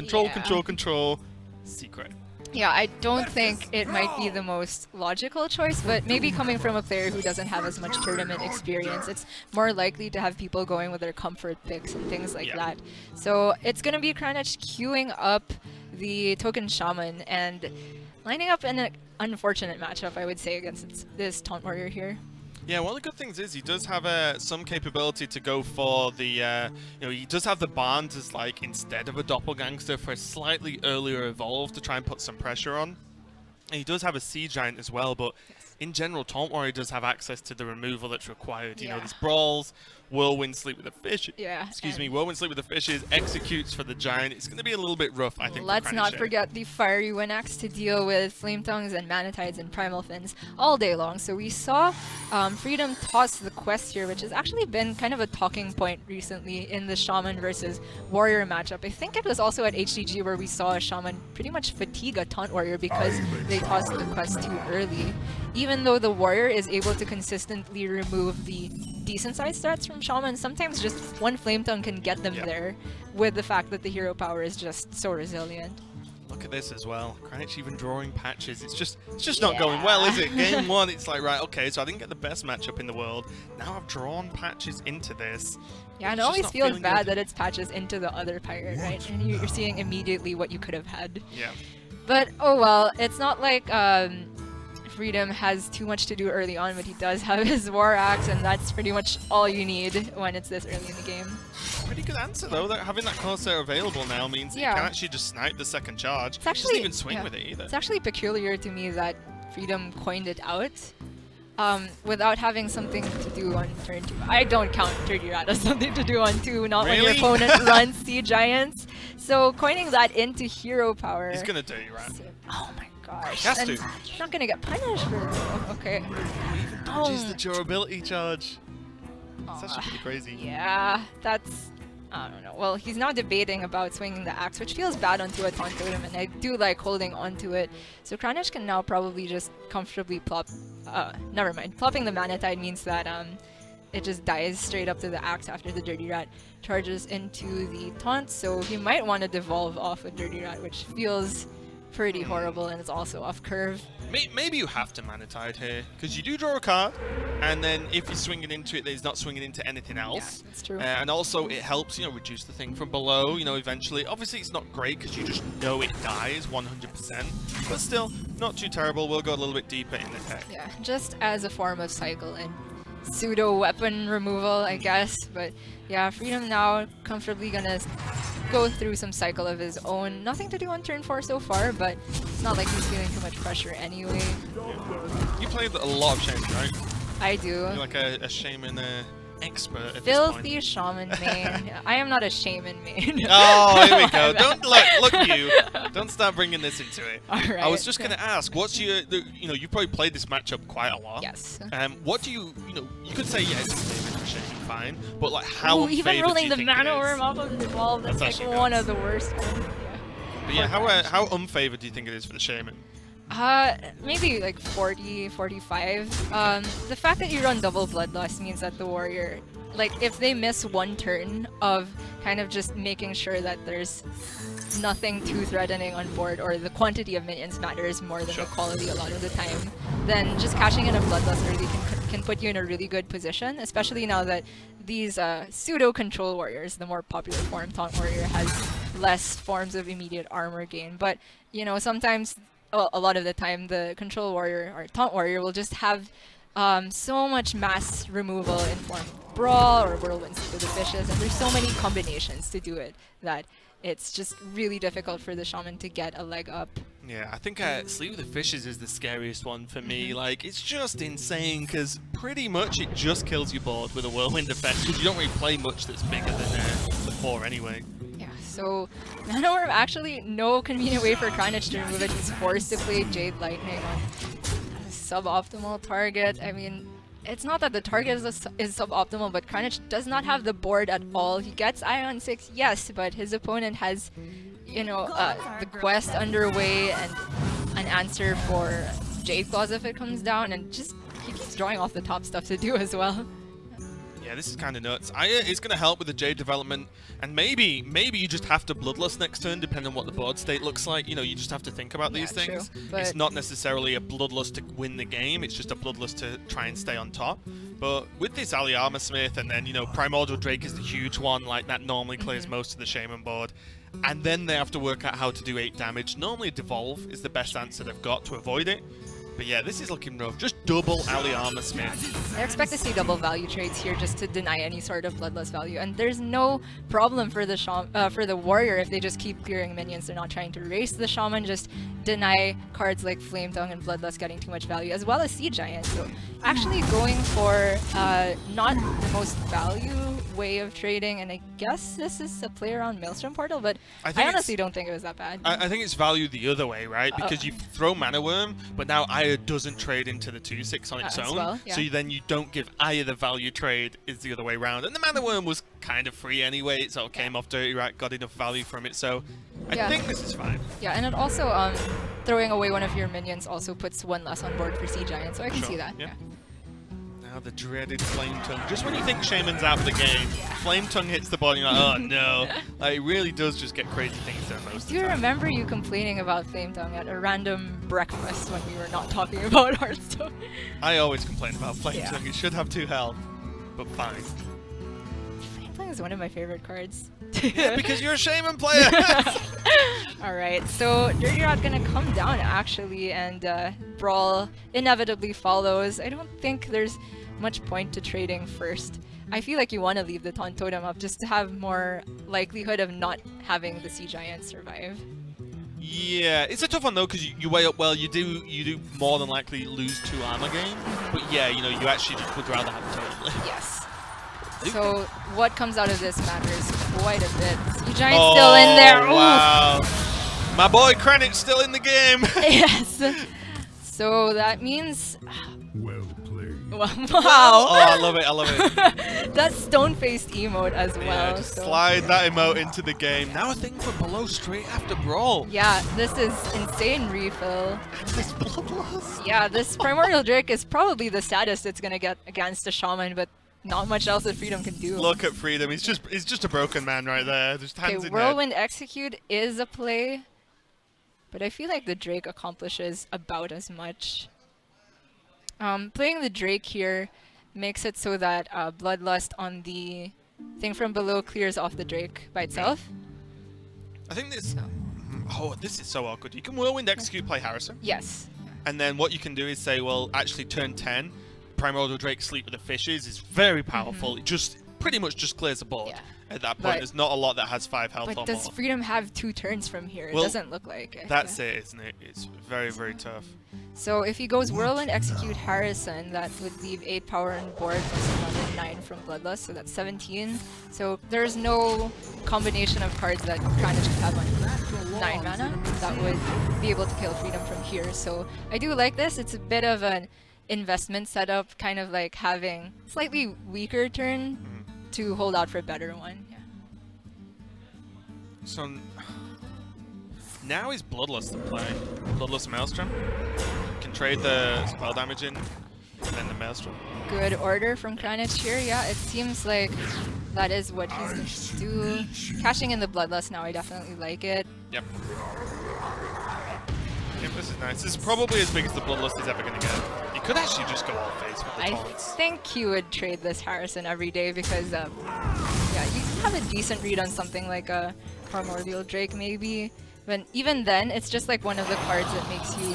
Control, Yeah. control, control. Secret. Yeah, I don't think it might be the most logical choice, but maybe coming from a player who doesn't have as much tournament experience, it's more likely to have people going with their comfort picks and things like that. So it's going to be Kranich queuing up the token shaman and lining up in an unfortunate matchup, I would say, against this taunt warrior here. Yeah, one of the good things is he does have some capability to go for the, you know, he does have the Barnes as, like, instead of a doppelgangster for a slightly earlier evolve to try and put some pressure on. And he does have a Sea Giant as well, but in general, Taunt Warrior does have access to the removal that's required. You know, these brawls, Whirlwind Sleep with the Fish. Excuse me, Whirlwind Sleep with the Fishes, executes for the Giant. It's going to be a little bit rough, I think. Let's not forget the Fiery Wind Axe to deal with Flame Tongues and Manatides and Primal Fins all day long. So we saw Freedom toss the quest here, which has actually been kind of a talking point recently in the Shaman versus Warrior matchup. I think it was also at HDG where we saw a Shaman pretty much fatigue a Taunt Warrior because they tossed the quest too early. Even though the Warrior is able to consistently remove the decent sized threats from Shaman, sometimes just one Flame Tongue can get them there with the fact that the hero power is just so resilient. Look at this as well. Kranich even drawing patches. It's just not going well, is it? Game one, it's like, right, okay, so I didn't get the best matchup in the world. Now I've drawn patches into this. Yeah, and it always feels bad that it's patches into the other pirate, right? And you're seeing immediately what you could have had. Yeah. But, oh well, it's not like Freedom has too much to do early on, but he does have his War Axe, and that's pretty much all you need when it's this early in the game. Pretty good answer though, that having that Corsair available now means you can actually just snipe the second charge. It's actually, doesn't even swing with it either. It's actually peculiar to me that Freedom coined it out without having something to do on turn 2. I don't count Dirty Rat as something to do on 2, not when your opponent runs Sea Giants. So coining that into hero power. He's gonna Dirty Rat. Oh my gosh. He has to. He's not gonna get punished for it. Okay. He even dodges the durability charge. It's actually pretty crazy. Yeah, that's... I don't know. Well, he's now debating about swinging the axe, which feels bad onto a taunt totem, and I do like holding onto it. So Kranich can now probably just comfortably plop... never mind. Plopping the Manatide means that it just dies straight up to the axe after the Dirty Rat charges into the taunt, so he might want to devolve off a Dirty Rat, which feels pretty horrible, and it's also off curve. Maybe you have to Manatide here, because you do draw a card, and then if you're swinging into it, he's not swinging into anything else. Yeah, that's true. And also it helps, you know, reduce the thing from below, you know, eventually. Obviously it's not great, because you just know it dies 100%, but still, not too terrible. We'll go a little bit deeper in the deck. Yeah, just as a form of cycle and pseudo-weapon removal, I guess. But yeah, Freedom now comfortably gonna go through some cycle of his own. Nothing to do on turn 4 so far, but it's not like he's feeling too much pressure anyway. You played a lot of Shaman, right? I do. You're like a Shaman expert at Filthy this Shaman main. I am not a Shaman main. Oh, here we go. Don't look you. Don't start bringing this into it. All right. I was just gonna ask, what's your, you know, you probably played this matchup quite a lot. Yes. What do you know, you could say yes, it's Shaman, fine, but like how even rolling the mana worm off of the wall, that's like one of the worst ones. Yeah. But yeah, how unfavored do you think it is for the Shaman? Maybe like 40, 45. The fact that you run double Bloodlust means that the warrior, like if they miss one turn of kind of just making sure that there's nothing too threatening on board, or the quantity of minions matters more than the quality a lot of the time, then just cashing in a Bloodlust early can put you in a really good position, especially now that these pseudo-control warriors, the more popular form, Taunt Warrior, has less forms of immediate armor gain. But, you know, sometimes, well, a lot of the time, the Control Warrior or Taunt Warrior will just have so much mass removal in form of Brawl or Whirlwind Sleep with the Fishes, and there's so many combinations to do it that it's just really difficult for the Shaman to get a leg up. Yeah, I think Sleep with the Fishes is the scariest one for me. Like, it's just insane, because pretty much it just kills your board with a Whirlwind effect, because you don't really play much that's bigger than the 4 anyway. Yeah, so Mana Worm, actually no convenient way for Kranich to remove it. He's forced to play Jade Lightning on a suboptimal target. I mean, it's not that the target is suboptimal, but Kranich does not have the board at all. He gets Ion 6, yes, but his opponent has, you know, the quest underway and an answer for Jade Claws if it comes down, and just he keeps drawing off the top stuff to do as well. Yeah, this is kind of nuts. It's going to help with the Jade development, and maybe you just have to Bloodlust next turn, depending on what the board state looks like. You know, you just have to think about these things. True, it's not necessarily a Bloodlust to win the game, it's just a Bloodlust to try and stay on top. But with this Ali Armorsmith, and then, you know, Primordial Drake is the huge one, like that normally clears most of the Shaman board. And then they have to work out how to do 8 damage. Normally Devolve is the best answer they've got to avoid it. But yeah, this is looking rough. Just double Ali Armorsmith. I expect to see double value trades here just to deny any sort of bloodlust value, and there's no problem for the warrior if they just keep clearing minions. They're not trying to race the shaman, just deny cards like Flame Tongue and Bloodlust getting too much value, as well as Sea Giant. So actually going for not the most value way of trading, and I guess this is a play around Maelstrom Portal, but I honestly don't think it was that bad. I think it's value the other way, right? Because you throw Mana Worm, but now Aya doesn't trade into the 2/6 on its own, well, yeah. so then you don't give Aya the value trade, is the other way around. And the Mana Worm was kind of free anyway, it sort of came off Dirty Rat, got enough value from it, so I think this is fine. Yeah, and it also, throwing away one of your minions also puts one less on board for Sea Giant, so I can see that. Yeah. Now the dreaded Flame Tongue. Just when you think Shaman's out of the game, Flame Tongue hits the body, and you're like, oh no. Like, it really does just get crazy things done most of the time. Do you remember you complaining about Flame Tongue at a random breakfast when we were not talking about Hearthstone? I always complain about Flame Tongue. It should have 2 health, but fine. Flame Tongue is one of my favorite cards. Yeah, because you're a Shaman player! Alright, so Dirty Rat gonna come down actually, and Brawl inevitably follows. I don't think there's much point to trading first. I feel like you want to leave the Taunt Totem up just to have more likelihood of not having the Sea Giant survive. Yeah, it's a tough one though, because you weigh up well. You do more than likely lose 2 armor gain, but yeah, you know, you actually just would rather have it totally. Yes. So what comes out of this matters quite a bit. Sea Giant's still in there. Wow. Oof. My boy Kranich still in the game. Yes. So that means. Well played. Wow. Oh, I love it. I love it. That stone-faced emote as well. Yeah, just slide that emote into the game. Now a thing for below straight after Brawl. Yeah, this is insane refill. This Bloodlust. Yeah, this Primordial Drake is probably the saddest it's gonna get against a shaman, but not much else that Freedom can do. Look at Freedom. He's just a broken man right there. Just hands in Whirlwind Execute is a play, but I feel like the Drake accomplishes about as much. Playing the Drake here makes it so that Bloodlust on the thing from below clears off the Drake by itself. I think this... Oh, this is so awkward. You can Whirlwind Execute, play Harrison. Yes. And then what you can do is say, well, actually turn 10, Primordial Drake Sleep with the Fishes is very powerful. It just pretty much just clears the board. At that point, there's not a lot that has 5 health or more. But does Freedom have 2 turns from here? It doesn't look like it. That's it, isn't it? It's very, very tough. So if he goes Whirlwind Execute Harrison, that would leave 8 power on board plus another 9 from Bloodlust, so that's 17. So there's no combination of cards that Kranich could have on 9 mana that would be able to kill Freedom from here. So I do like this. It's a bit of an investment setup, kind of like having slightly weaker turn to hold out for a better one. Yeah. So now is Bloodlust the play. Bloodlust Maelstrom. Can trade the spell damage in, and then the Maelstrom. Good order from Kranich here. Yeah, it seems like that is what he's going to do. Cashing in the Bloodlust now, I definitely like it. Yep. Yep, this is nice. This is probably as big as the Bloodlust is ever going to get. You could actually just go all face with the taunts. I think he would trade this Harrison every day because, yeah, you can have a decent read on something like a Primordial Drake maybe. But even then, it's just like one of the cards that makes you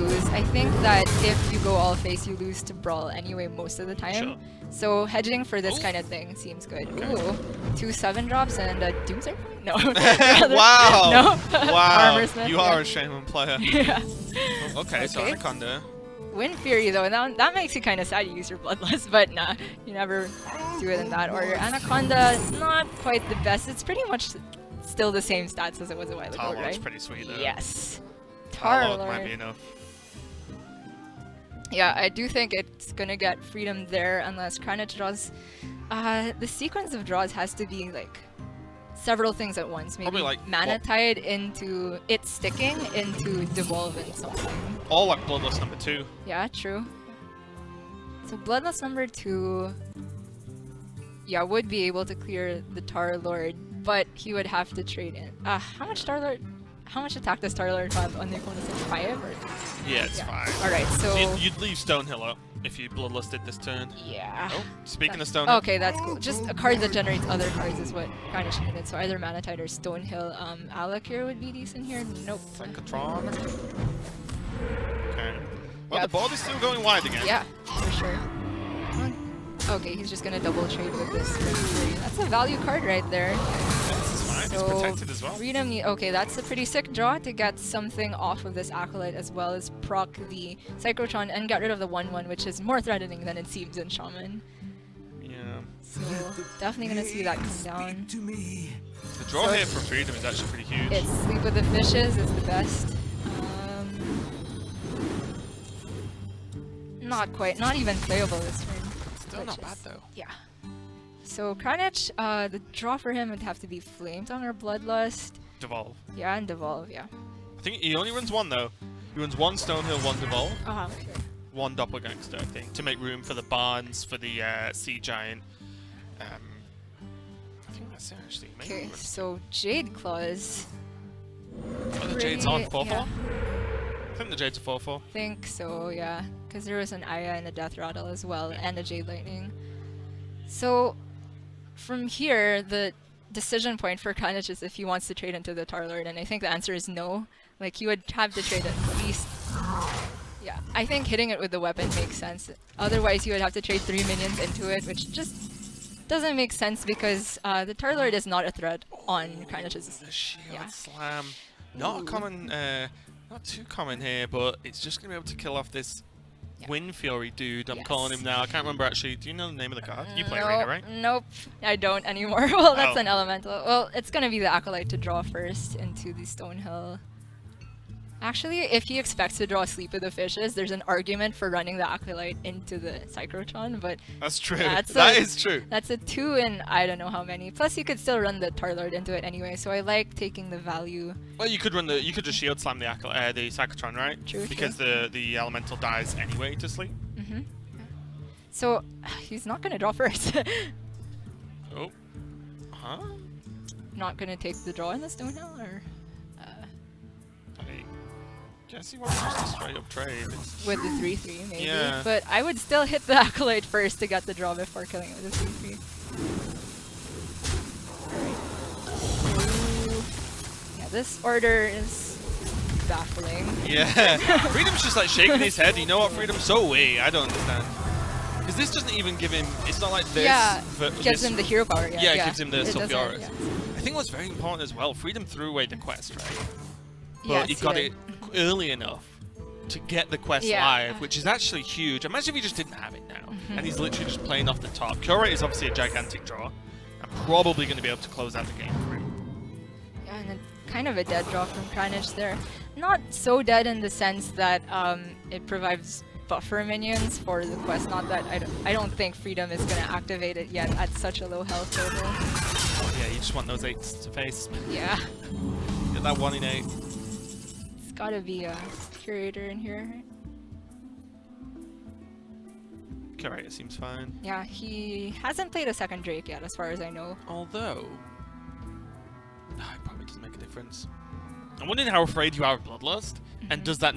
lose. I think that if you go all face, you lose to Brawl anyway most of the time. Sure. So hedging for this kind of thing seems good. Okay. Ooh, 2 7-drops and a Doomsday? No. Wow! No. Wow! Armorsmith, You are a Shaman player. Yeah. Okay, so Anaconda. Wind Fury though, that makes you kind of sad you use your Bloodlust, but nah, you never do it in that order. Anaconda, not quite the best. It's pretty much still the same stats as it was a while ago, Tarlord's right? pretty sweet though. Yes. Tarlord might be enough. Yeah, I do think it's gonna get Freedom there unless Kranich draws. The sequence of draws has to be like several things at once. Maybe probably like Mana Tide into it sticking into devolving something. Or like Bloodlust number 2. Yeah, true. So Bloodlust number 2. yeah, would be able to clear the Tar Lord, but he would have to trade in. How much attack does Tar Lord have on the opponent's side? 5 or? Yeah, it's 5. Alright, so You'd leave Stonehill up if you bloodlusted this turn. yeah. Oh, speaking of Stonehill. Okay, that's cool. Just a card that generates other cards is what Kranich needed. So either Mana Tide or Stonehill. Alec here would be decent here. Nope. Synchrotron. Okay. Well, Yeah. the board is still going wide again. Yeah, for sure. Okay, he's just gonna double trade with this. That's a value card right there. This is fine. It's protected as well. Freedom okay, that's a pretty sick draw to get something off of this Acolyte as well as proc the Synchrotron and get rid of the 1/1, which is more threatening than it seems in Shaman. Yeah. So definitely gonna see that come down. The draw here for Freedom is actually pretty huge. It's Sleep with the Fishes is the best. Not quite, not even playable this turn. Still not bad though. Yeah. So Kranich, the draw for him would have to be Flametongue or Bloodlust. Devolve. Yeah, and Devolve, yeah. I think he only runs 1 though. He runs 1 Stonehill, 1 Devolve, Okay. 1 Doppelgangster, I think, to make room for the Barns, for the Sea Giant. I think that's it actually. Maybe Okay, so Jade Claws. Oh, the Jade's on 4/4? Yeah. I think the Jade's a 4/4. I think so, yeah. Because there was an Aya and a Death Rattle as well, and a Jade Lightning. So, from here, the decision point for Kranich is if he wants to trade into the Tar Lord, and I think the answer is no. Like, he would have to trade at least... Yeah, I think hitting it with the weapon makes sense. Otherwise, he would have to trade 3 minions into it, which just doesn't make sense because the Tar Lord is not a threat on Kranich's... The Shield Yeah. Slam. Not a common, not too common here, but it's just going to be able to kill off this Wind Fury dude, I'm calling him now. I can't remember actually. Do you know the name of the card? You play Arena, right? Nope, I don't anymore. Well, that's Oh. an elemental. Well, it's gonna be the Acolyte to draw first into the Stonehill. Actually, if he expects to draw Sleep with the Fishes, there's an argument for running the Acolyte into the Synchrotron, but That's true. That's That a- is true. that's a 2 in I don't know how many. Plus, you could still run the Tar Lord into it anyway, so I like taking the value. Well, you could just shield slam the the Synchrotron, right? True, Because the elemental dies anyway to sleep. Mm-hmm. So, he's not gonna draw first. Oh. Huh? Not gonna take the draw in the Stonehill, or I guess he wants just a straight up trade. It's- with the 3/3 maybe. Yeah. But I would still hit the Acolyte first to get the draw before killing it with the 3/3. Yeah, this order is baffling. Yeah. Freedom's just like shaking his head. You know what, Freedom? So way. I don't understand. Because this doesn't even give him. It's not like this. Yeah, but gives this- him the hero power. Yeah, it gives him the It doesn't, Sulfuras. yeah. I think what's very important as well, Freedom threw away the quest, right? But Yes, he he got did. it early enough to get the quest Yeah. live, which is actually huge. Imagine if he just didn't have it now, Mm-hmm. and he's literally just playing off the top. Curate is obviously a gigantic draw, and probably going to be able to close out the game for him. Yeah, and then kind of a dead draw from Kranich there. Not so dead in the sense that it provides buffer minions for the quest. Not that I don't think Freedom is going to activate it yet at such a low health level. Oh, yeah, you just want those 8s to face. Yeah, Get that 1 in 8. it's got to be a curator in here. Curator seems fine. Yeah, he hasn't played a second Drake yet, as far as I know. Although, it probably doesn't make a difference. I'm wondering how afraid you are of Bloodlust, and does that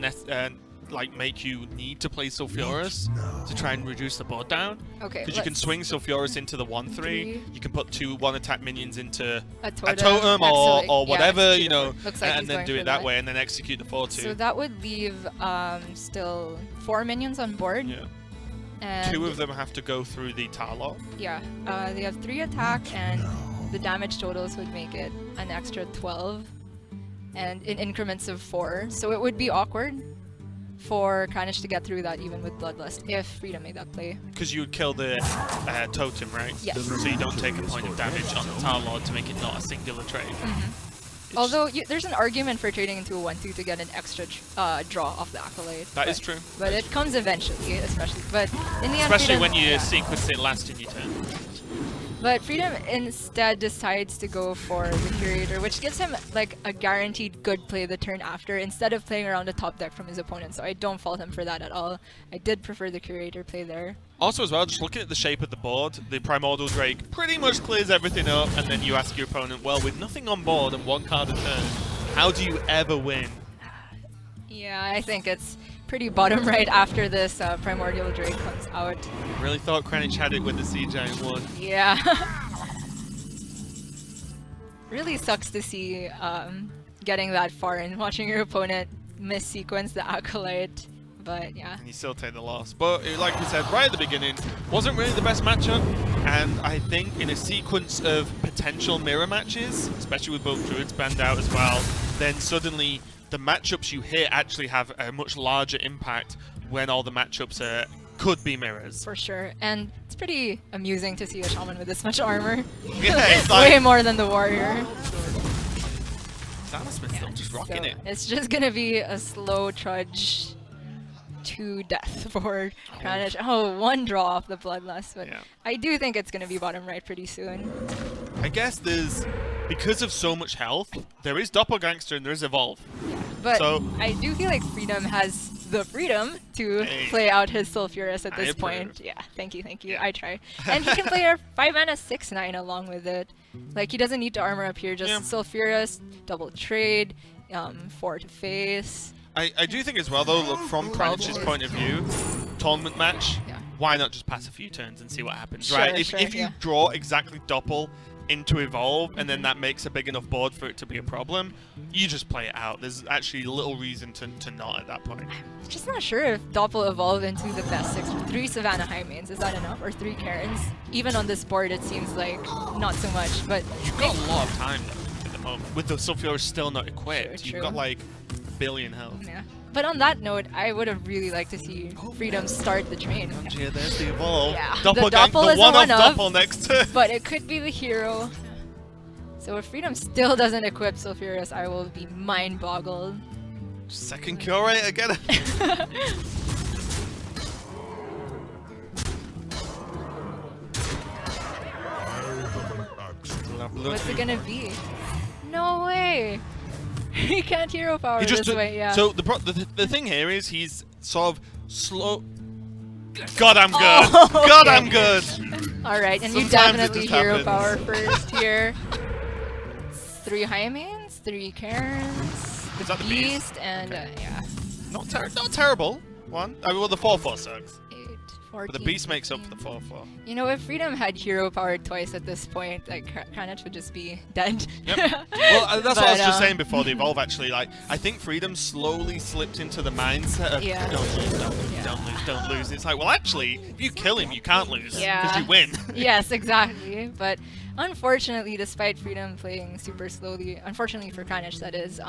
like make you need to play Sulfuras to try and reduce the board down? Okay, Because you can swing Sulfuras into the 1/3. Three. You can put 2 1-attack minions into a a totem, totem actually, or yeah, whatever, execute you it. know, Looks like he's and then going do for it that way, and then execute the 4/2. So that would leave still 4 minions on board. Yeah. And 2 of them have to go through the Tarlok. yeah, they have 3 attack, and the damage totals would make it an extra 12, and in increments of 4. So it would be awkward for Kranich to get through that even with Bloodlust if Freedom made that play. Because you would kill the totem, right? Yes. So you don't take a point of damage on the Tarlord to make it not a singular trade. It's Although there's an argument for trading into a 1/2 to get an extra draw off the Acolyte. That but, is true. But it comes eventually, especially. But in the end, Especially Freedom- when you yeah. sequence it last in your turn. But Freedom instead decides to go for the Curator, which gives him like a guaranteed good play the turn after, instead of playing around the top deck from his opponent. So I don't fault him for that at all. I did prefer the Curator play there. Also as well, just looking at the shape of the board, the Primordial Drake pretty much clears everything up, and then you ask your opponent, well, with nothing on board and 1 card a turn, how do you ever win? Yeah, I think it's pretty bottom right after this Primordial Drake comes out. Really thought Kranich had it when the Sea Giant won. Yeah. Really sucks to see getting that far and watching your opponent miss-sequence the Acolyte. But yeah. And you still take the loss. But like we said right at the beginning, wasn't really the best matchup. And I think in a sequence of potential mirror matches, especially with both druids banned out as well, then suddenly the matchups you hit actually have a much larger impact when all the matchups could be mirrors. For sure. And it's pretty amusing to see a shaman with this much armor. Yeah, it's like way more than the warrior. Smith's still just rocking it. It's just gonna be a slow trudge to death for Kranich. Oh, 1 draw off the Bloodlust, but Yeah. I do think it's gonna be bottom right pretty soon. I guess because of so much health, there is Doppelgangster and there is Evolve. But So- I do feel like Freedom has the freedom to Hey. play out his Sulfurous at I this approve. point. Yeah, thank you. I try. And he can play a 5 mana 6/9 along with it. Like, he doesn't need to armor up here, just Yeah. Sulfurous, double trade, 4 to face. I do think as well though, look, from Kranich's point of view, tournament match, Yeah. why not just pass a few turns and see what happens, Sure, right? sure, If you yeah. draw exactly Doppel into Evolve, and then that makes a big enough board for it to be a problem, you just play it out. There's actually little reason to not at that point. Just not sure if Doppel evolve into the best 6. 3 Savannah High Mains, is that enough? Or 3 Karens? Even on this board it seems like not so much, but You've got a lot of time though, at the moment, with the Sulfurous still not equipped. True, You've got like a billion health. yeah. But on that note, I would have really liked to see Freedom start the train. Yeah, there's the Evolve. Yeah, Doppelgang- the Doppel is the a one-off one-of. Doppel next to. But it could be the hero. So if Freedom still doesn't equip Sulfurous, I will be mind-boggled. Second Curator, get it. What's it gonna be? No way! He can't hero power this way, yeah. So the thing here is he's sort of slow. God, I'm good. Oh, God, okay. I'm good. Alright, and you Sometimes it definitely just hero happens. power first here. 3 High Mains, 3 Karens, Is that the beast? and Okay. yeah. Not terrible. One. I mean, well, the 4/4 sucks. 8, 14, But the beast makes up for the 15. 4/4. You know, if Freedom had hero power twice at this point, like Kranich would just be dead. Yep. Well, that's what I was But, just saying before the Evolve, actually. Like, I think Freedom slowly slipped into the mindset of, Yeah. don't lose, don't lose, Yeah. don't lose, don't lose. It's like, well, actually, if you kill him, you can't lose. Because Yeah. you win. Yes, exactly. But unfortunately, despite Freedom playing super slowly, unfortunately for Kranich that is,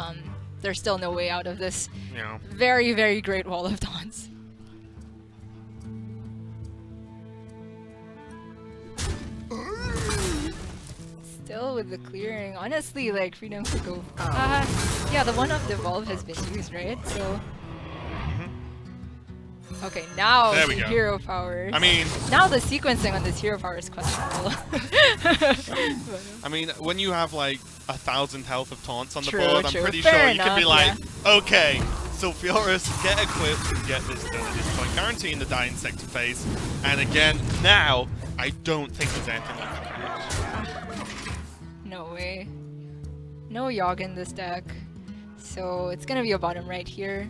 there's still no way out of this You know. very, very great wall of taunts. Still with the clearing, honestly, like Freedom could go. Yeah, the one of Devolve has been used, right? So. Okay, now There we the go. hero power. I mean, Now the sequencing on this hero power is questionable. I mean, when you have like 1,000 health of taunts on the True, board, I'm true. pretty Fair sure you can be enough, like, okay, Sulfurous, get equipped and get this done at this point, guaranteeing the die insect to face. And again, now, I don't think there's anything left for Kranich. No way. No Yogg in this deck. So it's gonna be a bottom right here.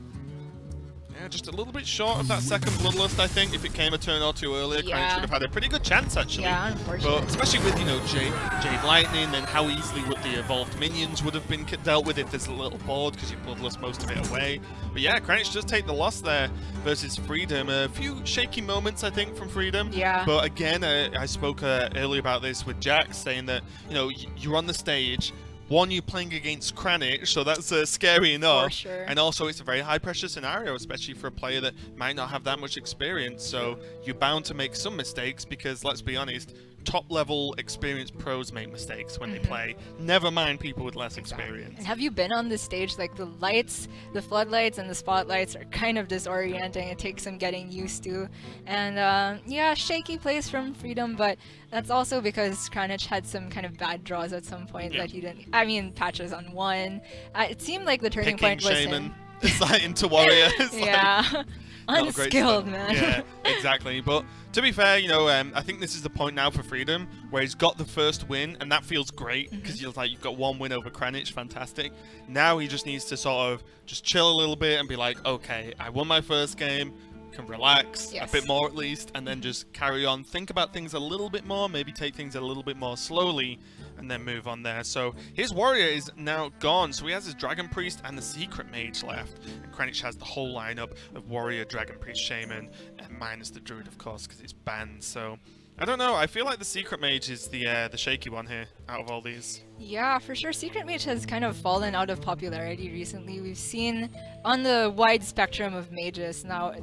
Yeah, just a little bit short of that second Bloodlust, I think. If it came a turn or two earlier, Kranich Yeah. would have had a pretty good chance, actually. Yeah, unfortunately. But especially with, you know, Jade Lightning and how easily would the evolved minions would have been dealt with if there's a little board because you Bloodlust most of it away. But yeah, Kranich does take the loss there versus Freedom. A few shaky moments, I think, from Freedom. Yeah. But again, I spoke earlier about this with Jax, saying that, you know, you're on the stage. One, you're playing against Kranich, so that's scary enough. For sure. And also, it's a very high-pressure scenario, especially for a player that might not have that much experience. So you're bound to make some mistakes because, let's be honest, top-level experienced pros make mistakes when they play. Never mind people with less And experience. have you been on this stage? Like the lights, the floodlights, and the spotlights are kind of disorienting. It takes some getting used to. And yeah, shaky plays from Freedom, but that's also because Kranich had some kind of bad draws at some point that he didn't. I mean, patches on 1. It seemed like the turning Picking point was shaman. him. It's like into warrior. It's Yeah. like not a great Unskilled, start. man. Yeah, exactly. But to be fair, you know, I think this is the point now for Freedom where he's got the first win, and that feels great because you're like, you've got 1 win over Kranich, fantastic. Now he just needs to sort of just chill a little bit and be like, okay, I won my first game, can relax a bit more at least, and then just carry on, think about things a little bit more, maybe take things a little bit more slowly, and then move on there. So his warrior is now gone, so he has his dragon priest and the secret mage left, and Kranich has the whole lineup of warrior, dragon priest, shaman, and minus the druid, of course, because it's banned. So I don't know, I feel like the secret mage is the shaky one here out of all these. Yeah, for sure. Secret Mage has kind of fallen out of popularity recently. We've seen on the wide spectrum of mages now,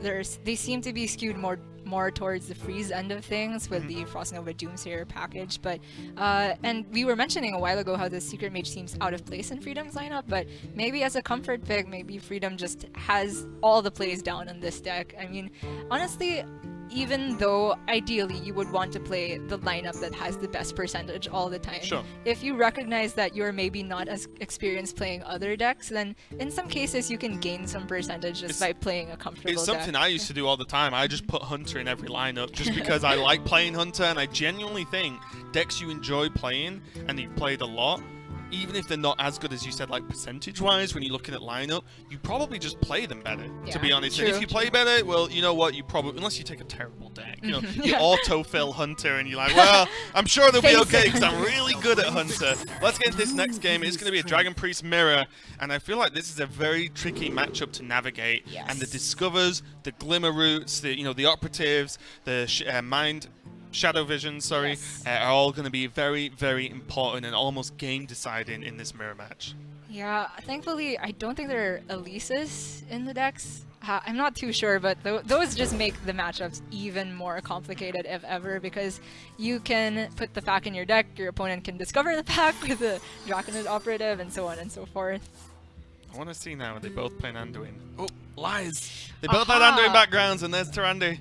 they seem to be skewed more towards the freeze end of things with the Frost Nova Doomsayer package. But and we were mentioning a while ago how the Secret Mage seems out of place in Freedom's lineup, but maybe as a comfort pick, maybe Freedom just has all the plays down on this deck. I mean, honestly, even though ideally you would want to play the lineup that has the best percentage all the time. Sure. If you recognize that you're maybe not as experienced playing other decks, then in some cases you can gain some percentage just by playing a comfortable It's something deck. I used to do all the time. I just put Hunter in every lineup just because I like playing Hunter, and I genuinely think decks you enjoy playing and you've played a lot, even if they're not as good as you said, like percentage-wise, when you're looking at lineup, you probably just play them better, to be honest. And if you play better, well, you know what, you probably, unless you take a terrible deck, you know, you autofill Hunter and you're like, well, I'm sure they'll be okay because I'm really good at Hunter. Let's get into this next game. It's going to be a Dragon Priest Mirror, and I feel like this is a very tricky matchup to navigate. And the Discovers, the Glimmer Roots, the, you know, the Operatives, the Shadow Vision, are all going to be very, very important and almost game deciding in this mirror match. Yeah, thankfully I don't think there are Elises in the decks. I'm not too sure, but those just make the matchups even more complicated if ever, because you can put the pack in your deck, your opponent can discover the pack with the Dragonlord Operative, and so on and so forth. I want to see now, they both play Anduin. Oh, lies! They both had Anduin backgrounds, and there's Tyrande.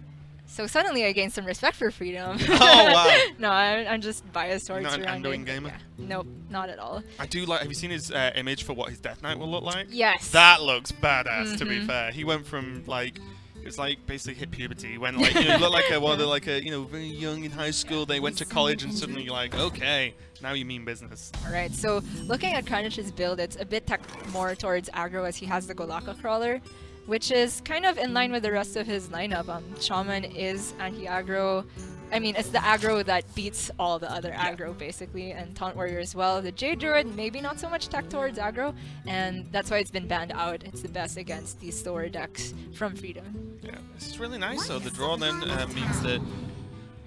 So suddenly I gained some respect for Freedom. Oh, wow. No, I'm just biased towards Not an Tyrande. Anduin gamer? Yeah. Nope, not at all. I do like, have you seen his image for what his Death Knight will look like? Yes. That looks badass, to be fair. He went from, like, it was like basically hit puberty. He went like, you know, he looked like a, you know, very young in high school. They went to college and suddenly you're like, okay, now you mean business. Alright, so looking at Kranich's build, it's a bit more towards aggro as he has the Golakka Crawler, which is kind of in line with the rest of his lineup. Shaman is anti-aggro. I mean, it's the aggro that beats all the other aggro, basically, and Taunt Warrior as well. The Jade Druid, maybe not so much tech towards aggro, and that's why it's been banned out. It's the best against these slower decks from Freedom. Yeah, this is really nice. So the draw then means that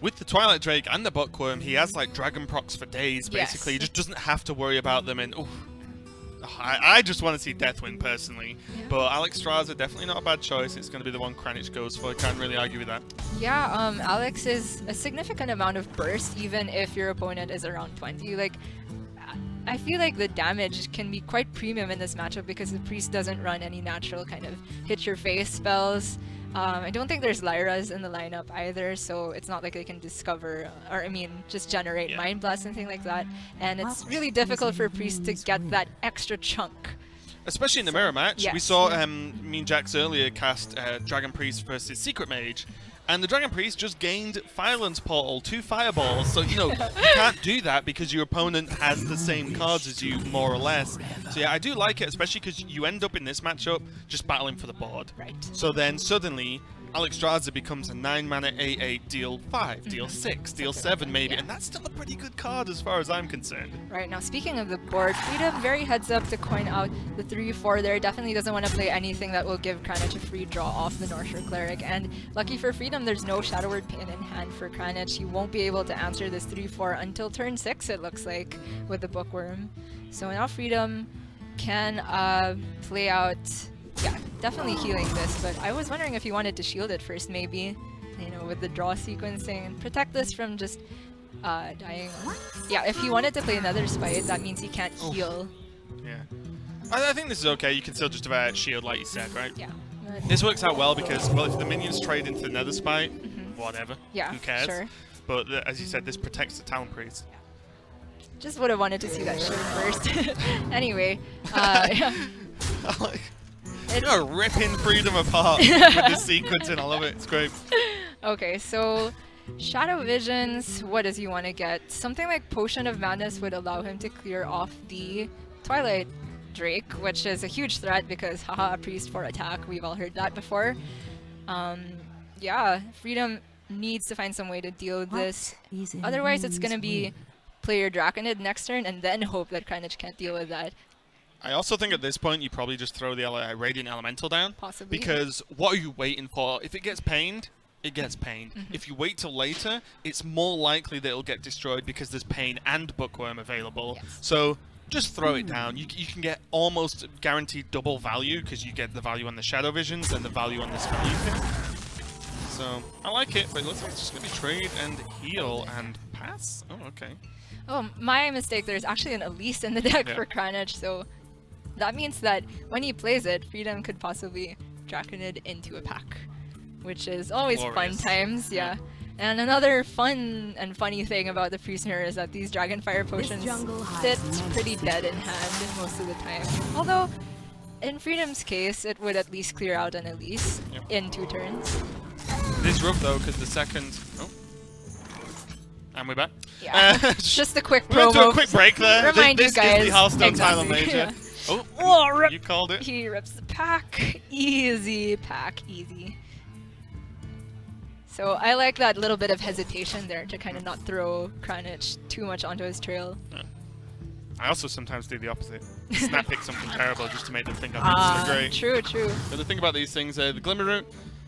with the Twilight Drake and the Bookworm, he has like dragon procs for days, basically. He just doesn't have to worry about them, and I just want to see Deathwing personally, but Alex Straza definitely not a bad choice. It's going to be the one Kranich goes for. Can't really argue with that. Yeah, Alex is a significant amount of burst, even if your opponent is around 20. Like, I feel like the damage can be quite premium in this matchup because the priest doesn't run any natural kind of hit your face spells. I don't think there's Lyras in the lineup either, so it's not like they can discover, or I mean, just generate Mind Blast and things like that. And it's really difficult for a priest to get that extra chunk. Especially in the mirror match. We saw me and Jax earlier cast Dragon Priest versus Secret Mage, and the Dragon Priest just gained Violence Portal, 2 fireballs. So, you know, you can't do that because your opponent has the same cards as you, more or less. So yeah, I do like it, especially because you end up in this matchup just battling for the board. Right. So then suddenly, Alex Straza becomes a 9-mana 8/8, deal 5, deal 6, deal 7 maybe, and that's still a pretty good card as far as I'm concerned. Right, now speaking of the board, Freedom very heads up to coin out the 3-4 there. Definitely doesn't want to play anything that will give Kranich a free draw off the North Shore Cleric, and lucky for Freedom, there's no Shadow Word Pin in hand for Kranich. He won't be able to answer this 3-4 until turn 6, it looks like, with the Bookworm. So now Freedom can play out... Yeah, definitely healing this, but I was wondering if you wanted to shield it first, maybe, you know, with the draw sequencing, and protect this from just dying. Yeah, if he wanted to play another spite, that means he can't heal. Yeah. I think this is okay. You can still just shield like you said, right? Yeah. This works out well because, well, if the minions trade into the nether spite, whatever. Yeah, who cares? sure. But as you said, this protects the town priest. Just would have wanted to see that shield first. Anyway, yeah. You're ripping freedom apart with this sequencing. I love it. It's great. Okay, so Shadow Visions, what does he want to get? Something like Potion of Madness would allow him to clear off the Twilight Drake, which is a huge threat because haha, priest for attack. We've all heard that before. Yeah, Freedom needs to find some way to deal with this. Otherwise, it's going to be play your Draconid next turn and then hope that Kranich can't deal with that. I also think at this point you probably just throw the Radiant Elemental down. Possibly. Because what are you waiting for? If it gets pained, it gets pained. If you wait till later, it's more likely that it'll get destroyed because there's pain and Bookworm available. Yes. So just throw it down. You can get almost guaranteed double value because you get the value on the Shadow Visions and the value on this value thing. So I like it, but it looks like it's just going to be trade and heal and pass. Oh, okay. Oh, my mistake. There's actually an Elise in the deck for Kranich, so that means that when he plays it, Freedom could possibly Draconid into a pack, which is always fun times, yeah. And another fun and funny thing about the Prisoner is that these Dragonfire potions sit pretty dead in hand most of the time. Although, in Freedom's case, it would at least clear out an Elise in 2 turns. It is rough though, because the second... Oh. And we're back. Yeah, just a quick promo. We're going to do a quick break there. Remind this you guys. is the Hearthstone Exactly. Thailand Major. Yeah. Oh, you called it. He rips the pack. Easy pack, easy. So I like that little bit of hesitation there to kind of not throw Kranich too much onto his trail. Yeah. I also sometimes do the opposite. Snap pick something terrible just to make them think I'm great. True, true. But the thing about these things, the Glimmer Root.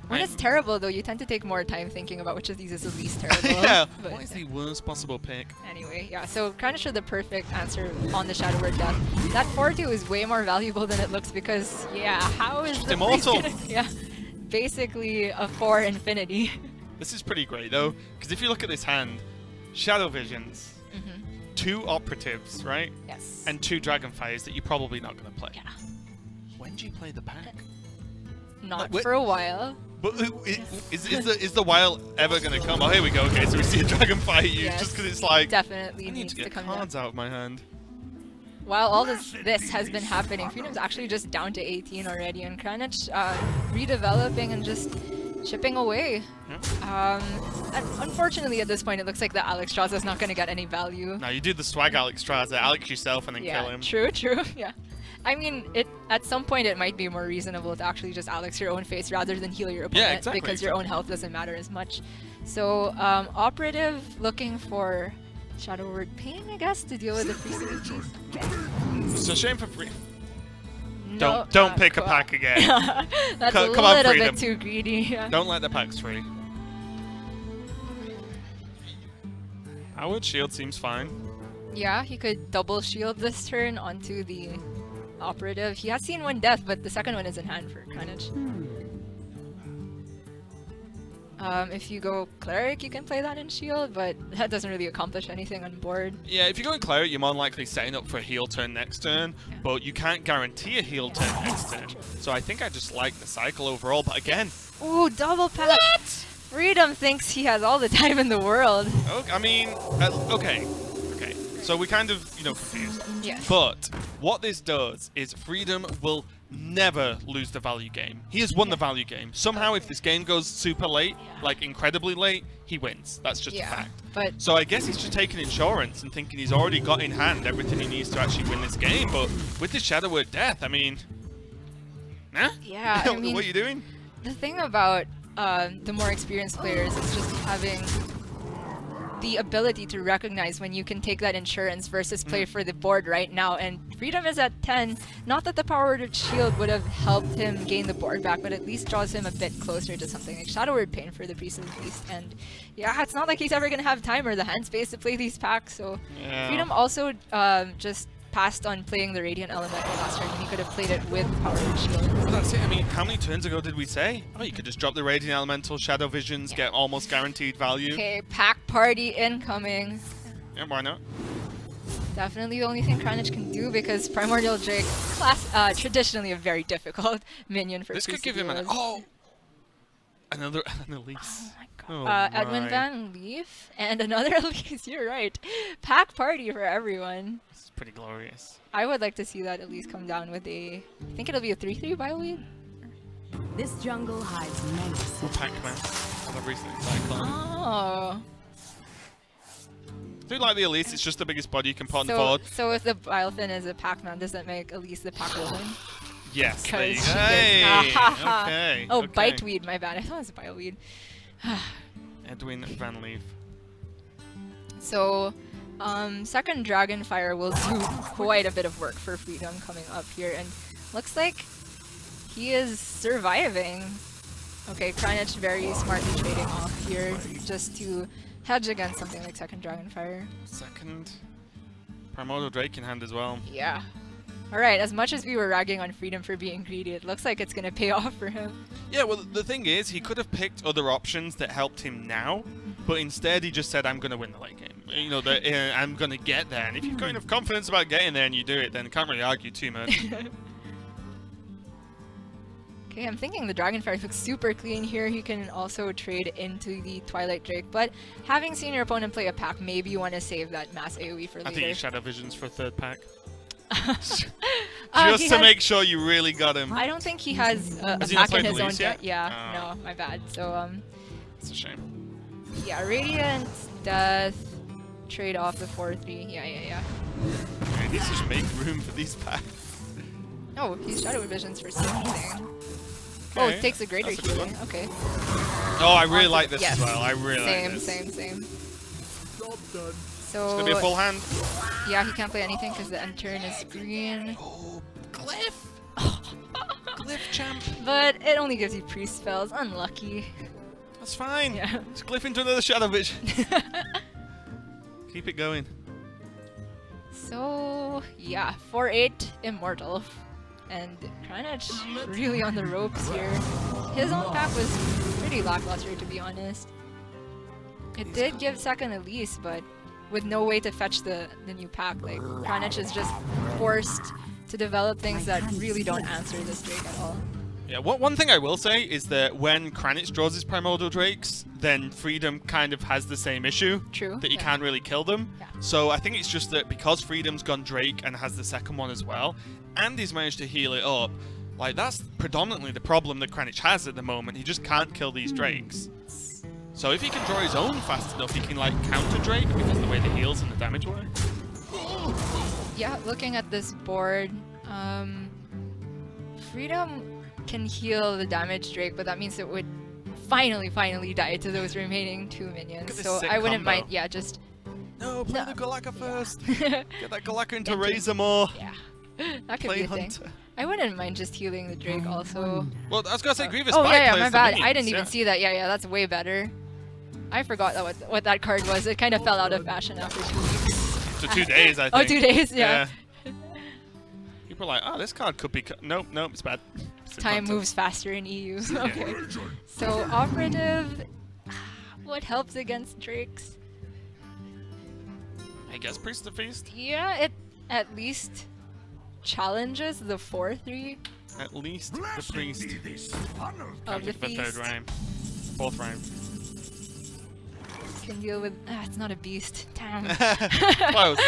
When it's terrible, though, you tend to take more time thinking about which of these is the least terrible. Yeah. But, What is the worst possible pick? Anyway, yeah, so Kranich had the perfect answer on the Shadow Word Death. That 4-2 is way more valuable than it looks because, yeah, how is the immortal. Yeah, basically a 4 infinity. This is pretty great though, because if you look at this hand, Shadow Visions, 2 Operatives, right? Yes. And 2 Dragonfires that you're probably not going to play. Yeah. When do you play the pack? Not for a while. But is the while ever going to come? Oh, here we go. Okay, so we see a Dragonfire used just because it's like... Definitely I need needs to get come cards down. out of my hand. While all this has been happening, Freedom's actually just down to 18 already, and Kranich redeveloping and just chipping away. Yeah. And unfortunately, at this point, it looks like the Alex Straza is not going to get any value. Now you do the swag Alex Straza, Alex yourself, and then kill him. True, true. Yeah. I mean, at some point it might be more reasonable to actually just Alex your own face rather than heal your opponent, exactly, because your own health doesn't matter as much. So, Operative looking for Shadow Word Pain, I guess, to deal with the free. It's a shame for free. No, Don't pick a pack again. That's Come a on, little Freedom. bit too greedy. Yeah. Don't let the packs free. Howard Shield seems fine. Yeah, he could double shield this turn onto the Operative. He has seen 1 death, but the second one is in hand for Kranich. If you go Cleric, you can play that in shield, but that doesn't really accomplish anything on board. Yeah, if you go in Cleric, you're more likely setting up for a heal turn next turn, but you can't guarantee a heal turn next turn. So I think I just like the cycle overall, but again... Ooh, double pack! What? Freedom thinks he has all the time in the world. Okay, I mean, okay. So we kind of, confused. Yes. But what this does is Freedom will never lose the value game. He has won the value game. Somehow, if this game goes super late, like incredibly late, he wins. That's just a fact. But so I guess he's just taking insurance and thinking he's already got in hand everything he needs to actually win this game. But with the Shadow Word Death, I mean, nah? yeah, I mean, what are you doing? The thing about the more experienced players is just having the ability to recognize when you can take that insurance versus play for the board right now. And Freedom is at 10. Not that the Power Word Shield would have helped him gain the board back, but at least draws him a bit closer to something like Shadow Word Pain for the Priest of the Beast. And yeah, it's not like he's ever going to have time or the hand space to play these packs. So Freedom also just passed on playing the Radiant Elemental last turn, he could have played it with Powered Shield. Well, that's it. I mean, how many turns ago did we say? Oh, you could just drop the Radiant Elemental, Shadow Visions, get almost guaranteed value. Okay, pack party incoming. Yeah, why not? Definitely the only thing Kranich can do because Primordial Drake, traditionally a very difficult minion for This could give him an... Oh! Another Elise. Oh my god. Edwin my. Van Leaf and another Elise, you're right. Pack party for everyone. This is pretty glorious. I would like to see that Elise come down with a... I think it'll be a 3-3 bio lead. This jungle hides many Or Pac-Man. I've recently cyclone. Oh. I do like the Elise, it's just the biggest body you can put on the So, board. so if the Bilefin is a Pac-Man, does that make Elise the Pac-Woman? Yes, there you go. 'Cause she Hey! gets- Okay. Oh, okay. Biteweed, my bad. I thought it was a Bioweed. Edwin Van Leaf. So, second Dragonfire will do quite a bit of work for Freedom coming up here, and looks like he is surviving. Okay, Kranich very smartly trading off here just to hedge against something like second Dragonfire. Second. Primordial Drake in hand as well. Yeah. Alright, as much as we were ragging on Freedom for being greedy, it looks like it's gonna pay off for him. Yeah, well, the thing is, he could have picked other options that helped him now, but instead he just said, I'm going to win the late game. You know, I'm going to get there. And if you've got enough confidence about getting there and you do it, then can't really argue too much. Okay, I'm thinking the Dragonfire looks super clean here. He can also trade into the Twilight Drake, but having seen your opponent play a pack, maybe you want to save that mass AoE for later. I think he Shadow Visions for a third pack. He Just to has- make sure you really got him. I don't think he has a Has he not pack in played his own Elise yet? deck. Yeah, Oh. no, my bad. So, It's a shame. yeah, Radiant, Death, trade off the 4-3. Yeah. Okay, he needs to just make room for these packs. Oh, he's Shadow Visions for something. Oh, it Okay, takes a greater that's a good healing. one. Okay. Oh, I really like this Yes. as well. I really like this. Same. Job done. So, It's going to be a full hand. yeah, he can't play anything because the end turn is green. Oh, Glyph! Glyph champ. But it only gives you priest spells. Unlucky. That's fine. Yeah. Just Glyph into another Shadow Vision. Keep it going. So, yeah, 4-8 Immortal. And Kranich really on the ropes here. His own pack was pretty lackluster, to be honest. It did give second Elise, but with no way to fetch the new pack. Like, Kranich is just forced to develop things that really don't answer this Drake at all. Yeah, one thing I will say is that when Kranich draws his Primordial Drakes, then Freedom kind of has the same issue. True. That he yeah. can't really kill them. Yeah. So I think it's just that because Freedom's gone Drake and has the second one as well, and he's managed to heal it up, like that's predominantly the problem that Kranich has at the moment. He just can't kill these Drakes. So if he can draw his own fast enough, he can like counter Drake because of the way the heals and the damage work. Yeah, looking at this board, Freedom can heal the damage Drake, but that means it would finally die to those remaining two minions. Look at this So sick I wouldn't combo. mind, yeah, just... No, play No. the Galaka first. yeah, Get that Galaka into Thank you. Razor more. that could Play be a thing. Hunter. I wouldn't mind just healing the Drake also. Well, I was gonna say Grievous Oh Spike yeah, plays my the bad. I minions, didn't even yeah. see that. Yeah, that's way better. I forgot that what that card was. It kind of fell out of fashion after 2 weeks. So 2 days, I think. Oh, 2 days, yeah. People are like, oh, this card could be... Nope, it's bad. It's a Time counter. moves faster in EU. Okay. So operative, what helps against Drakes? I guess Priest of Feast. Yeah, it at least challenges the 4-3 At least the Priest. of the Counted for third feast. rhyme. Fourth rhyme. Can deal with. It's not a beast. Damn. Close.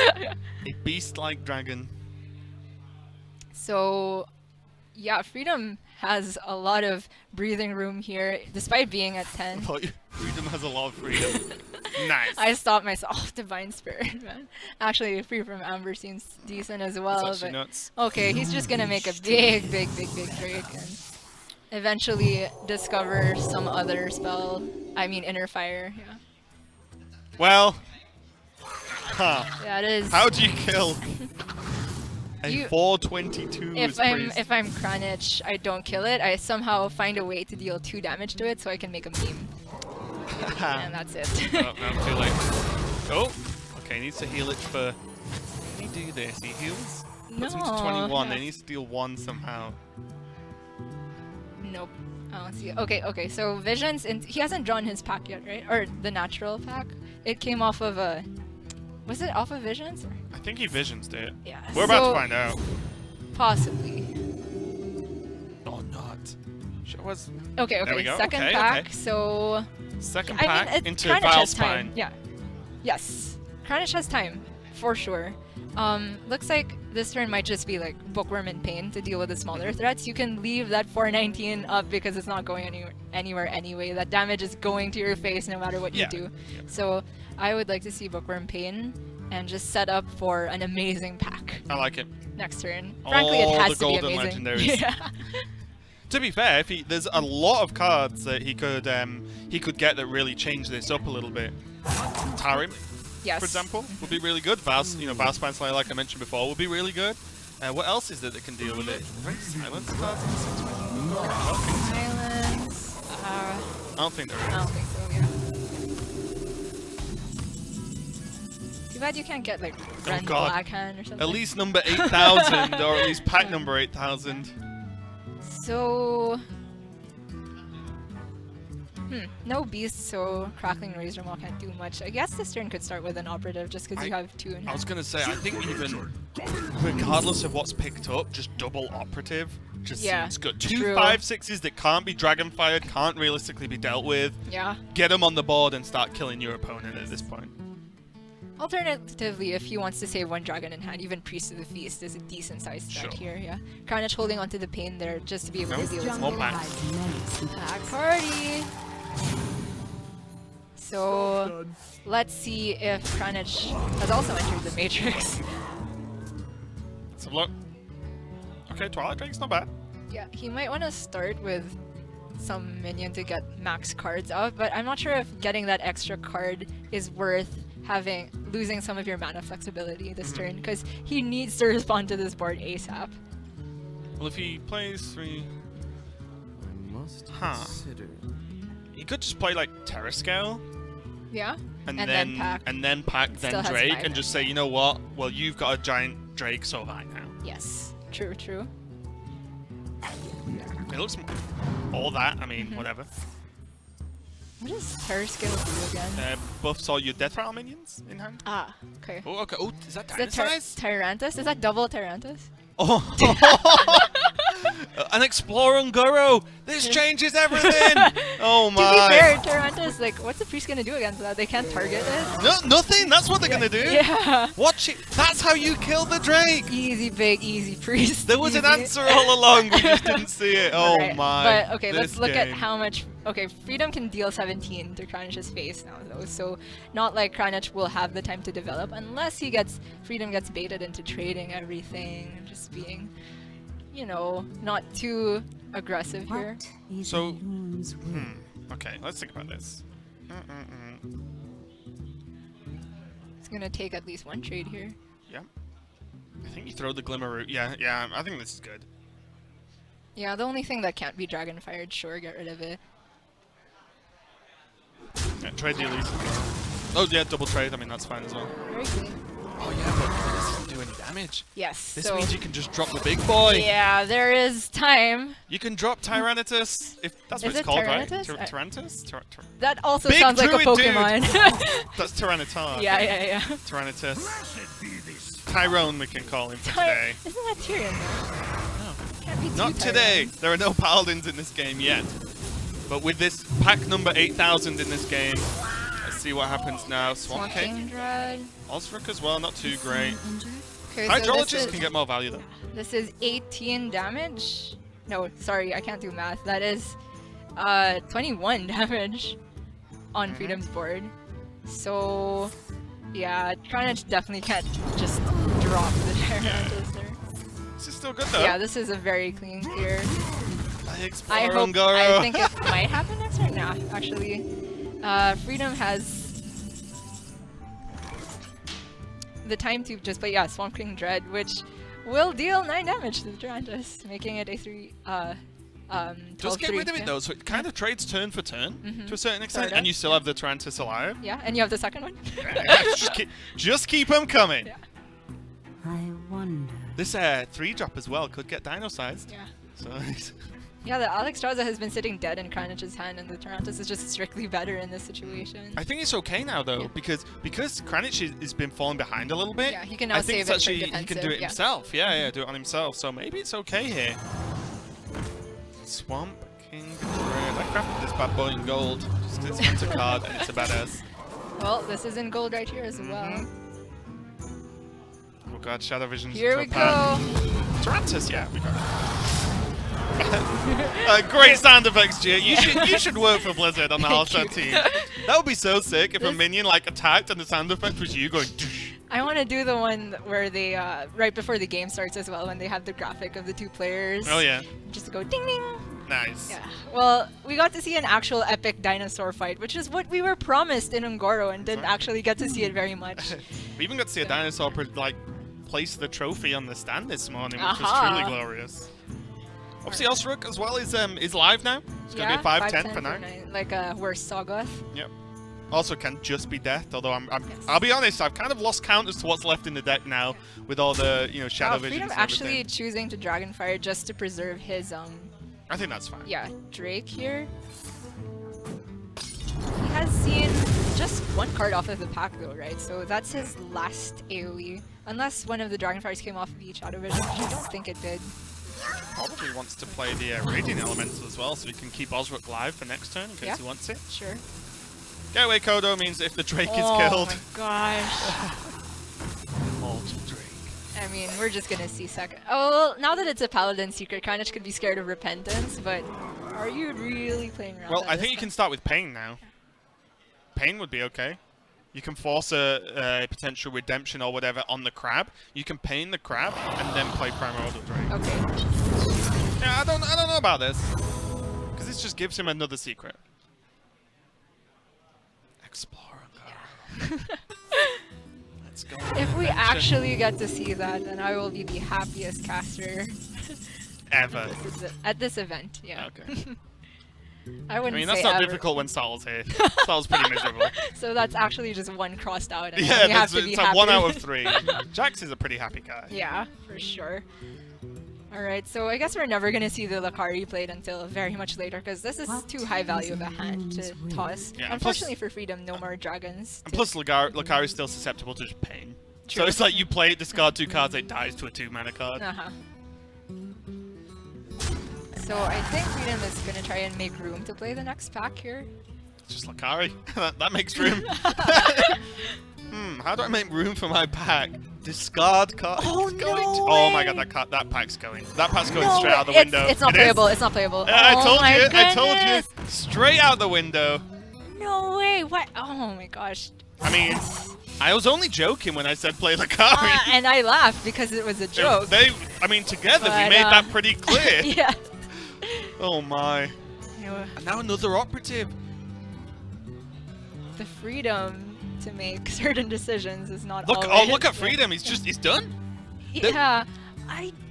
A beast-like dragon. So, yeah, Freedom has a lot of breathing room here, despite being at 10. Freedom has a lot of freedom. Nice. I stopped myself. Divine Spirit, man. Actually, Free from Amber seems decent as well. That's actually But nuts. okay, he's just gonna make a big Drake and eventually discover some other spell. I mean, Inner Fire. Yeah. Well. Huh. That is. How do you kill a You- 422 If priest? I'm Kranich, I don't kill it. I somehow find a way to deal 2 damage to it, so I can make a meme, and that's it. Oh, no, too late. Oh, okay, needs to heal it for do this. He heals. No. Puts him to 21. They need to deal 1 somehow. Nope. I don't see it. Okay, so Visions, he hasn't drawn his pack yet, right? Or the natural pack. It came off of a... Was it off of Visions? Or? I think he visions it. Yeah. We're about to find out. Possibly. Or not. Show us. Okay, There we go. second Okay, pack, okay. so... Second I pack mean, into Kranich has time. Valspine. Yeah. Yes. Kranich has time, for sure. Looks like this turn might just be like Bookworm and Pain to deal with the smaller threats. You can leave that 419 up because it's not going anywhere anyway. That damage is going to your face no matter what you do. Yeah. So I would like to see Bookworm Pain and just set up for an amazing pack I like it. next turn. Frankly, it All has the to be golden amazing. legendaries. Yeah. To be fair, there's a lot of cards that he could get that really change this up a little bit. Tarim, Yes. for example, would be really good. Valspine Slayer, like I mentioned before, would be really good. What else is there that can deal with it? Right, silence cards in this situation? Silence. I don't think there I is. don't think so, yeah. Too bad you can't get like Ren God. Blackhand or something. At least number 8,000, or at least pack number 8,000. So... no beast, so Crackling Razor Maw can't do much. I guess this turn could start with an operative just because you have 2 in hand. I was gonna say, I think even regardless of what's picked up, just double operative just seems good. Two true. 5/6s that can't be dragon fired, can't realistically be dealt with. Yeah. Get them on the board and start killing your opponent at this point. Alternatively, if he wants to save 1 dragon in hand, even Priest of the Feast is a decent sized threat here, yeah. Kranich holding onto the Pain there just to be able to deal with Small something. pack. hides many secrets. Pack party! So, let's see if Kranich has also entered the Matrix. Let's have a look. Okay, Twilight Drake's not bad. Yeah, he might want to start with some minion to get max cards out, but I'm not sure if getting that extra card is worth losing some of your mana flexibility this turn, because he needs to respond to this board ASAP. Well, if he plays 3... I must Huh. consider. He could just play like Terra Scale. Yeah? And then then pack. and then pack Still then has Drake 5 and just say, you know what? Well, you've got a giant Drake, so have I now. Yes. True, true. It looks all that. I mean, whatever. What does Terror Scale do again? Buffs all your Death Rattle minions in hand. Ah, okay. Oh, okay. Oh, is that Is that Dynasize? Tyrantus? Is that double Tyrantus? Oh, an Explorer Ungoro. This changes everything. Oh To my. be fair, Tyrantus, like, what's the priest gonna do against that? They can't target it? No, nothing. That's what they're gonna do. Yeah. Watch it. That's how you kill the Drake. Easy, big, easy priest. There was an Easy. answer all along. We just didn't see it. Oh Alright, my. But okay, let's This look at game. how much. Okay, Freedom can deal 17 to Kranich's face now, though. So not like Kranich will have the time to develop unless Freedom gets baited into trading everything and just being, you know, not too aggressive here. What is So- a loon's will? Okay, let's think about this. It's gonna take at least 1 trade here. Yeah. I think you throw the Glimmer Root. Yeah. I think this is good. Yeah, the only thing that can't be dragon fired, sure, get rid of it. Yeah, trade the Elise. Oh yeah, double trade. I mean, that's fine as well. Very clean. Oh yeah, but this doesn't do any damage. Yes. This so means you can just drop the big boy. yeah, there is time. You can drop Tyrannitus, if that's what Is it's it called, right? Tyrannitus? Tyrannitus? That also Big sounds like a druid dude. Pokemon. That's Tyranitar. yeah. Tyrannitus. Tyrone, we can call him for today. Isn't that Tyrion though? No. Can't be Not two today. Tyrons. There are no paladins in this game yet. But with this pack number 8,000 in this game, let's see what happens now. Swamp Cake. Swamping Dread. Osric as well, not too great. Okay, so Hydrologist can get more value though. this is 18 damage. No, sorry, I can't do math. That is 21 damage on Freedom's board. So yeah, Kranich definitely can't just drop the Tyrantus there. This is still good though. Yeah, this is a very clean clear. I explore I hope. Ungoro. I think it might happen next turn. Nah, actually, Freedom has the time to just. But yeah, Swamp King Dread, which will deal 9 damage to the Tyrantus, making it a 12-3. Just get rid of it yeah. though, so it kind of trades turn for turn to a certain extent, Sorta. and you still have the Tyrantus alive. Yeah, and you have the second one. Just keep them coming. Yeah. wonder. This 3-drop as well could get dino sized. Yeah. So Yeah, the Alexstrasza has been sitting dead in Kranich's hand, and the Tyrantus is just strictly better in this situation. I think it's okay now though, Yeah. because Kranich has been falling behind a little bit. Yeah, he can now I think save it's it for actually he can defensive, do it yeah. himself. Yeah, do it on himself. So maybe it's okay here. Swamp King Druid. I crafted this bad boy in gold just 'cause it's hunter card and it's a badass. Well, this is in gold right here as well. Oh god, Shadow Vision's Here we to a pan. go. Tyrantus, yeah, we got it. Great sound effects, Gia. You should work for Blizzard on the Hearthstone team. That would be so sick if a minion like attacked and the sound effect was you going. I want to do the one where they, right before the game starts as well, when they have the graphic of the two players. Oh yeah, Just to go ding ding. nice. Yeah. Well, we got to see an actual epic dinosaur fight, which is what we were promised in Ungoro and didn't actually get to see it very much. We even got to see a dinosaur like place the trophy on the stand this morning, which was Aha. truly glorious. Obviously, Osrook as well is live now. It's gonna be 5-10 for now. Like a worse Sagoth. Yep. Also can just be death, although Yes. I'll be honest, I've kind of lost count as to what's left in the deck now with all the shadow visions. Freedom and actually everything. choosing to Dragonfire just to preserve his I think that's fine. yeah, Drake here. He has seen just one card off of the pack though, right? So that's his last AoE. Unless one of the Dragonfires came off of each Shadow Vision, which I don't think it did. Probably wants to play the Radiant Elemental as well, so he can keep Osrook live for next turn in case Yeah. he wants it. Sure. Get away, Kodo means if the Drake is Oh killed. my gosh. Mortal Drake. I mean, we're just gonna see second. Oh, well, now that it's a Paladin secret, Kranich could be scared of Repentance, but are you really playing around? Well, at I this think you can point? start with Pain now. Pain would be okay. You can force a potential redemption or whatever on the crab. You can pain the crab and then play Primordial Drake. Okay. Yeah, I don't know about this, because this just gives him another secret. Explorer. Let's go. on If we adventure. actually get to see that, then I will be the happiest caster Ever. at this event. Yeah. Okay. I I wouldn't mean, that's say not ever. difficult when Sal's here. Sal's pretty miserable. So that's actually just one crossed out, and Yeah, we have to be it's happy. a 1 out of 3. Jax is a pretty happy guy. Yeah, for sure. Alright, so I guess we're never gonna see the Lakari played until very much later, because this is too high value of a hand to toss. Yeah, Unfortunately for Freedom, no more dragons. And plus, Lakari is still susceptible to just pain. True. So it's like you play it, discard 2 cards, it dies to a 2-mana card. Uh-huh. So I think Freedom is gonna try and make room to play the next pack here. It's just Lakari. that makes room. How do I make room for my pack? Discard card. Oh, It's going no oh my way. god, that pack's going. That pack's going No, straight out the it's- window. It's not It is? playable. It's not playable. I Oh told my you. I told goodness. you. Straight out the window. No way. What? Oh my gosh. I mean, I was only joking when I said play Lakari. And I laughed because it was a joke. I mean, together we But, made that pretty clear. Yeah. Oh my. Yeah. And now another operative. The freedom to make certain decisions is not Look! always Oh, look at Freedom. He's done. Yeah.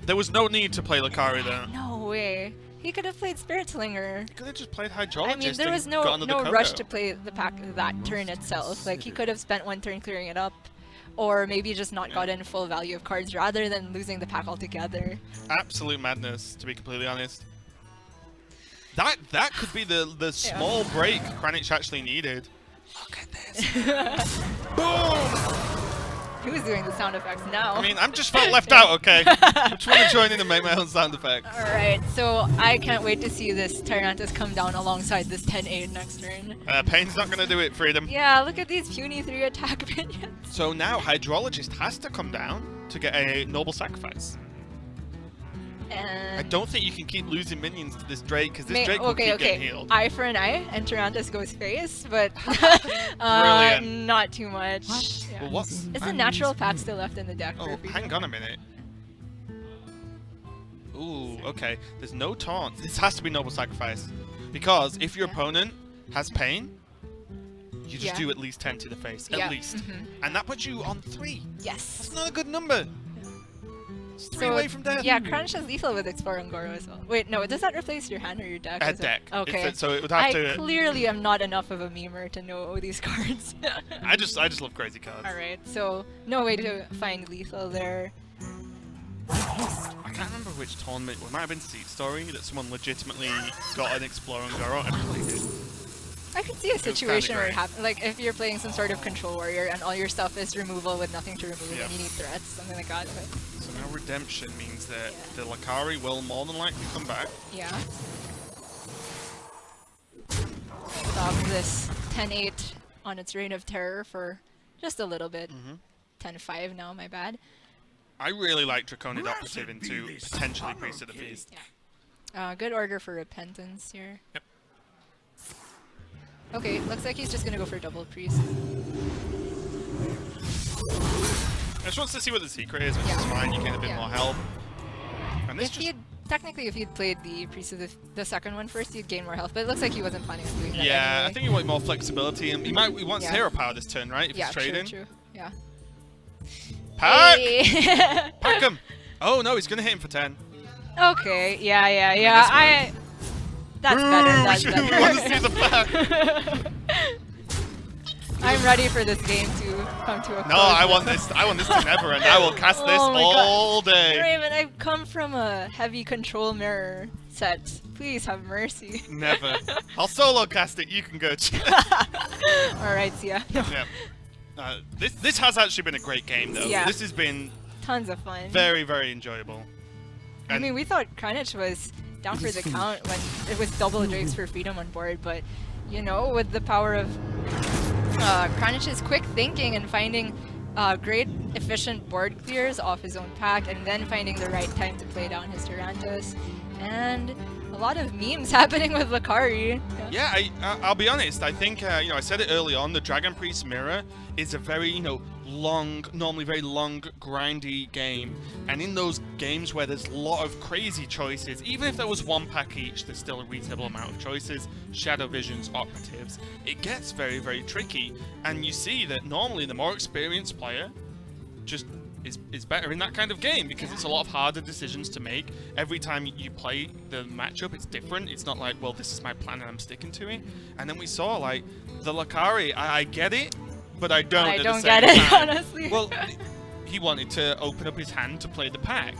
There was no need to play Lakari there. No way. He could have played Spirit Slinger. He could have just played Hydrologist. I mean, there was and got no another rush Kodo. to play the pack that turn itself. Like, he could have spent one turn clearing it up, or maybe just not gotten full value of cards rather than losing the pack altogether. Absolute madness, to be completely honest. That could be the small break Kranich actually needed. Look at this. Boom! Who's doing the sound effects now? I mean, I'm just felt left out, okay? I just want to join in and make my own sound effects. Alright, so I can't wait to see this Tyrantus come down alongside this 10-8 next turn. Pain's not going to do it, Freedom. Yeah, look at these puny 3 attack minions. So now Hydrologist has to come down to get a noble sacrifice. I And don't think you can keep losing minions to this Drake, because this Drake will okay, keep getting okay. healed. Eye for an eye, and Tyrantus goes face, but Brilliant. not too much. Yeah. Well, what's... Is the natural pack still left in the deck? Oh, for Freedom? hang on a minute. Ooh, okay. There's no taunt. This has to be noble sacrifice. Because if your opponent has pain, you just do at least 10 to the face. Yeah. At least. Mhm. And that puts you on 3. Yes. That's not a good number. It's 3 So, away from death. yeah, Kranich is lethal with Explore Ungoro as well. Wait, no, does that replace your hand or your deck? A Is it- deck. Okay. So it would have I to... clearly am not enough of a memer to know these cards. I just love crazy cards. Alright, so no way to find lethal there. Haste. I can't remember which tournament. It might have been Seed Story that someone legitimately got an Explore Ungoro and played it. I could see a was kinda situation where it great. happens, like if you're playing some sort of control warrior and all your stuff is removal with nothing to remove Yeah. and you need threats, something like that. But So now Redemption means that the Lakari will more than likely come back. yeah. Stop this 10-8 on its reign of terror for just a little bit. 10-5 now, my bad. I really like Draconic Operative into potentially Priest of the Feast. Good order for Repentance here. Yep. Okay, looks like he's just gonna go for double priest. I just wants to see what the secret is, which is Yeah. fine. You get a bit Yeah. more help. And this If just... you'd technically, if you'd played the priest of the second one first, you'd gain more health. But it looks like he wasn't planning on doing that. Yeah, anyway. I think you want more flexibility, and he wants Yeah. hero power this turn, right? If Yeah, he's trading. true. Yeah. Pack! Hey. Pack him! Oh no, he's gonna hit him for 10. Okay. Yeah. this That's better. That's we want to see better. the pack! I'm ready for this game to come to a close. No, I want this to never end. I will cast this Oh my God. all day. Raven, I've come from a heavy control mirror set. Please have mercy. Never. I'll solo cast it, you can go. Alright, yeah. No. Yeah. This has actually been a great game, though. Yeah. This has been Tons of fun. very, very enjoyable. I And mean, we thought Kranich was down for the count when it was double Drakes for Freedom on board, but, you know, with the power of Kranich's quick thinking and finding great, efficient board clears off his own pack, and then finding the right time to play down his Tyrantus, and a lot of memes happening with Lakari. yeah, I'll be honest. I think I said it early on. The Dragon Priest Mirror is a very normally very long, grindy game. And in those games where there's a lot of crazy choices, even if there was one pack each, there's still a reasonable amount of choices. Shadow Visions, Operatives. It gets very, very tricky. And you see that normally the more experienced player just is better in that kind of game because it's a lot of harder decisions to make. Every time you play the matchup, it's different. It's not like, well, this is my plan and I'm sticking to it. And then we saw, like, the Lakari, I get it, but I don't. I at the don't same get it, time. honestly. Well, he wanted to open up his hand to play the pack.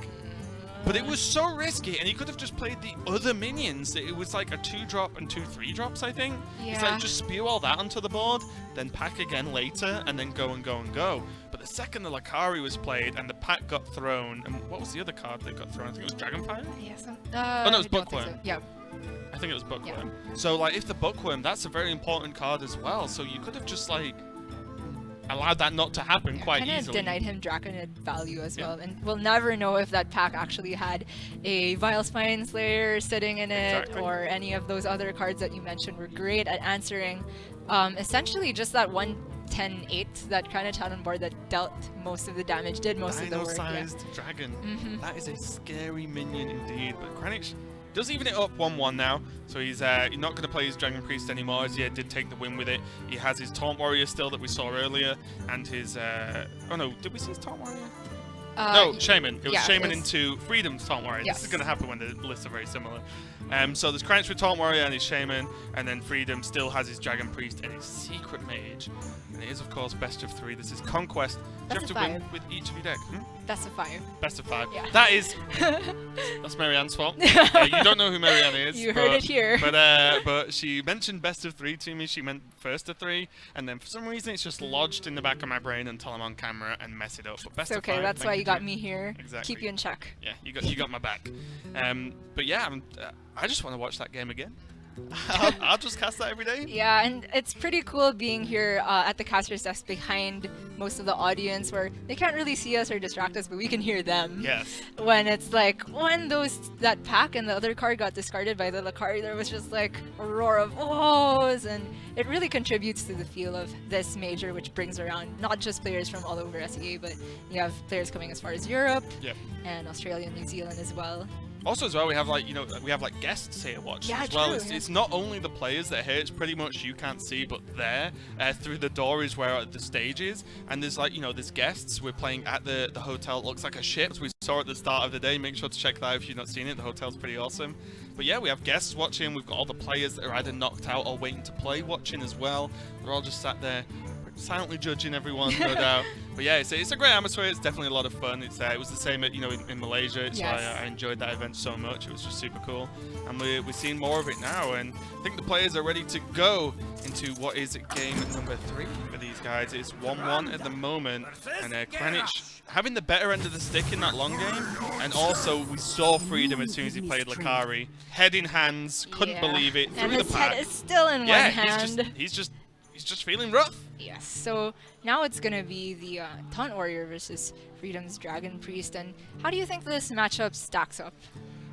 But it was so risky, and he could have just played the other minions. It was like a 2-drop and 2 3-drops, I think. It's Yeah. like just spew all that onto the board, then pack again later, and then go and go and go. But the second the Lakari was played and the pack got thrown, and what was the other card that got thrown? I think it was Dragonfire? Yes. Oh, no, it was I don't think Bookworm. so. Yeah. I think it was Bookworm. So, like, if the Bookworm, that's a very important card as well. So you could have just, like, allowed that not to happen quite Kind of easily. denied him Draconid value as Yeah. well, and we'll never know if that pack actually had a Vile Spine Slayer sitting in it, Exactly. or any of those other cards that you mentioned were great at answering essentially just that one 10-8 that Kranich had on board that dealt most of the damage, did most of the work. Yeah. Dino-sized dragon. Mhm. That is a scary minion indeed. But Kranich does even it up 1-1 now, so he's not going to play his Dragon Priest anymore, as he did take the win with it. He has his Taunt Warrior still that we saw earlier, and his... oh no, did we see his Taunt Warrior? No, Shaman. It was yeah, Shaman it was- into Freedom's Taunt Warrior. Yes. This is going to happen when the lists are very similar. So there's Kranich with Taunt Warrior and his Shaman, and then Freedom still has his Dragon Priest and his Secret Mage. And it is, of course, best of 3. This is Conquest. Do you have Best to of win 5. with each of your decks? That's a 5. Best of 5. Yeah. That is... That's Marianne's fault. You don't know who Marianne is. You heard it here. But she mentioned best of 3 to me. She meant first of 3, and then for some reason it's just lodged in the back of my brain until I'm on camera and mess it up. But best It's of okay, 5, that's thank why you got Jim. me here. Exactly. Keep you in check. Yeah, you got my back. But yeah, I just want to watch that game again. I'll just cast that every day. Yeah, and it's pretty cool being here at the caster's desk behind most of the audience, where they can't really see us or distract us, but we can hear them. Yes. When it's like, when that pack and the other card got discarded by the Lakari, there was just like a roar of ohs, and it really contributes to the feel of this major, which brings around not just players from all over SEA, but you have players coming as far as Europe Yep. and Australia and New Zealand as well. Also, as well, we have like guests here watching Yeah, as well. true, It's, yeah. it's not only the players that are here; it's pretty much you can't see, but there through the door is where the stage is, and there's there's guests. We're playing at the hotel. It looks like a ship, as we saw at the start of the day. Make sure to check that out if you've not seen it. The hotel's pretty awesome. But yeah, we have guests watching. We've got all the players that are either knocked out or waiting to play watching as well. They're all just sat there silently judging everyone, no doubt. But yeah, it's a great atmosphere. It's definitely a lot of fun. It was the same at, in Malaysia. It's why I enjoyed that event so much. It was just super cool, and we're seeing more of it now. And I think the players are ready to go into what is game number 3 for these guys. It's 1-1 at the moment, and Kranich having the better end of the stick in that long game. And also, we saw Freedom as soon as he played Lakari. Head in hands, couldn't believe it. And Through his the pack. head is still in one hand. He's just feeling rough. Yes, so now it's gonna be the Taunt Warrior versus Freedom's Dragon Priest. And how do you think this matchup stacks up?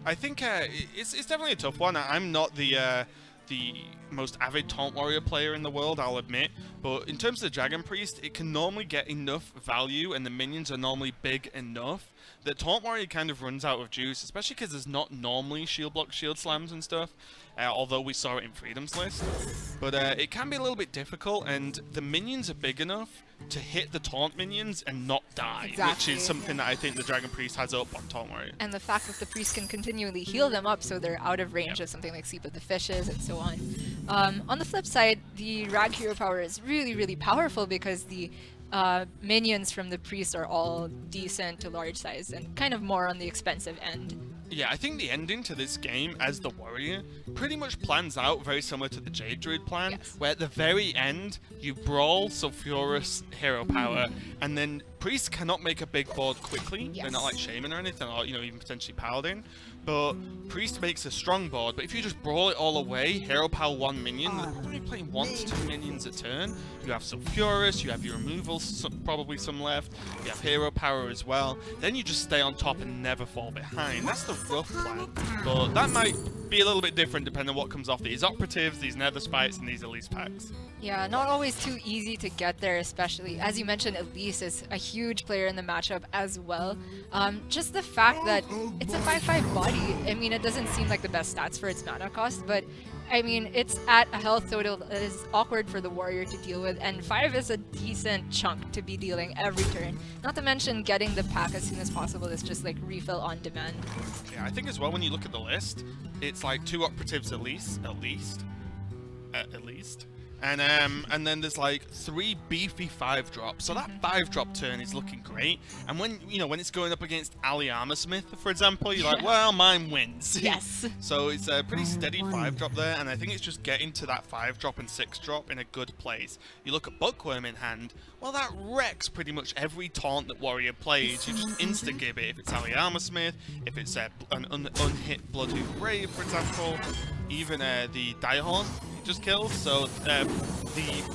I think it's definitely a tough one. I'm not the most avid Taunt Warrior player in the world, I'll admit. But in terms of the Dragon Priest, it can normally get enough value, and the minions are normally big enough that Taunt Warrior kind of runs out of juice, especially because there's not normally shield block, shield slams and stuff, although we saw it in Freedom's list. But it can be a little bit difficult, and the minions are big enough to hit the taunt minions and not die, which is something that I think the Dragon Priest has up on Taunt Warrior. And the fact that the priest can continually heal them up so they're out of range of something like Sleep of the Fishes and so on. On the flip side, the Rag Hero power is really, really powerful because the minions from the priest are all decent to large size and kind of more on the expensive end. Yeah, I think the ending to this game as the warrior pretty much plans out very similar to the Jade Druid plan, where at the very end you brawl Sulphurous hero power, and then priests cannot make a big board quickly. They're not like shaman or anything, or even potentially paladin. But priest makes a strong board, but if you just brawl it all away, hero power 1 minion, they're probably playing 1 to 2 minions a turn. You have Sulphurous, you have your removals, probably some left, you have hero power as well. Then you just stay on top and never fall behind. That's the rough plan, but that might be a little bit different depending on what comes off these operatives, these nether spites, and these Elise packs. Yeah, not always too easy to get there, especially as you mentioned, Elise is a huge player in the matchup as well. Just the fact that it's a 5/5 body, I mean, it doesn't seem like the best stats for its mana cost, but I mean, it's at a health total that is awkward for the warrior to deal with, and 5 is a decent chunk to be dealing every turn. Not to mention getting the pack as soon as possible is just like refill on demand. Yeah, I think as well when you look at the list, it's like 2 operatives at least. And then there's like 3 beefy 5-drops. So that 5-drop turn is looking great. And when it's going up against Ali Armorsmith, for example, you're like, well, mine wins. Yes. So it's a pretty steady 5-drop there, and I think it's just getting to that 5-drop and 6-drop in a good place. You look at Bookworm in hand, well, that wrecks pretty much every taunt that Warrior plays. You just insta-gib it if it's Ali Armorsmith, if it's an unhit Bloodhoof Brave, for example, even the Diehorn just kills. So the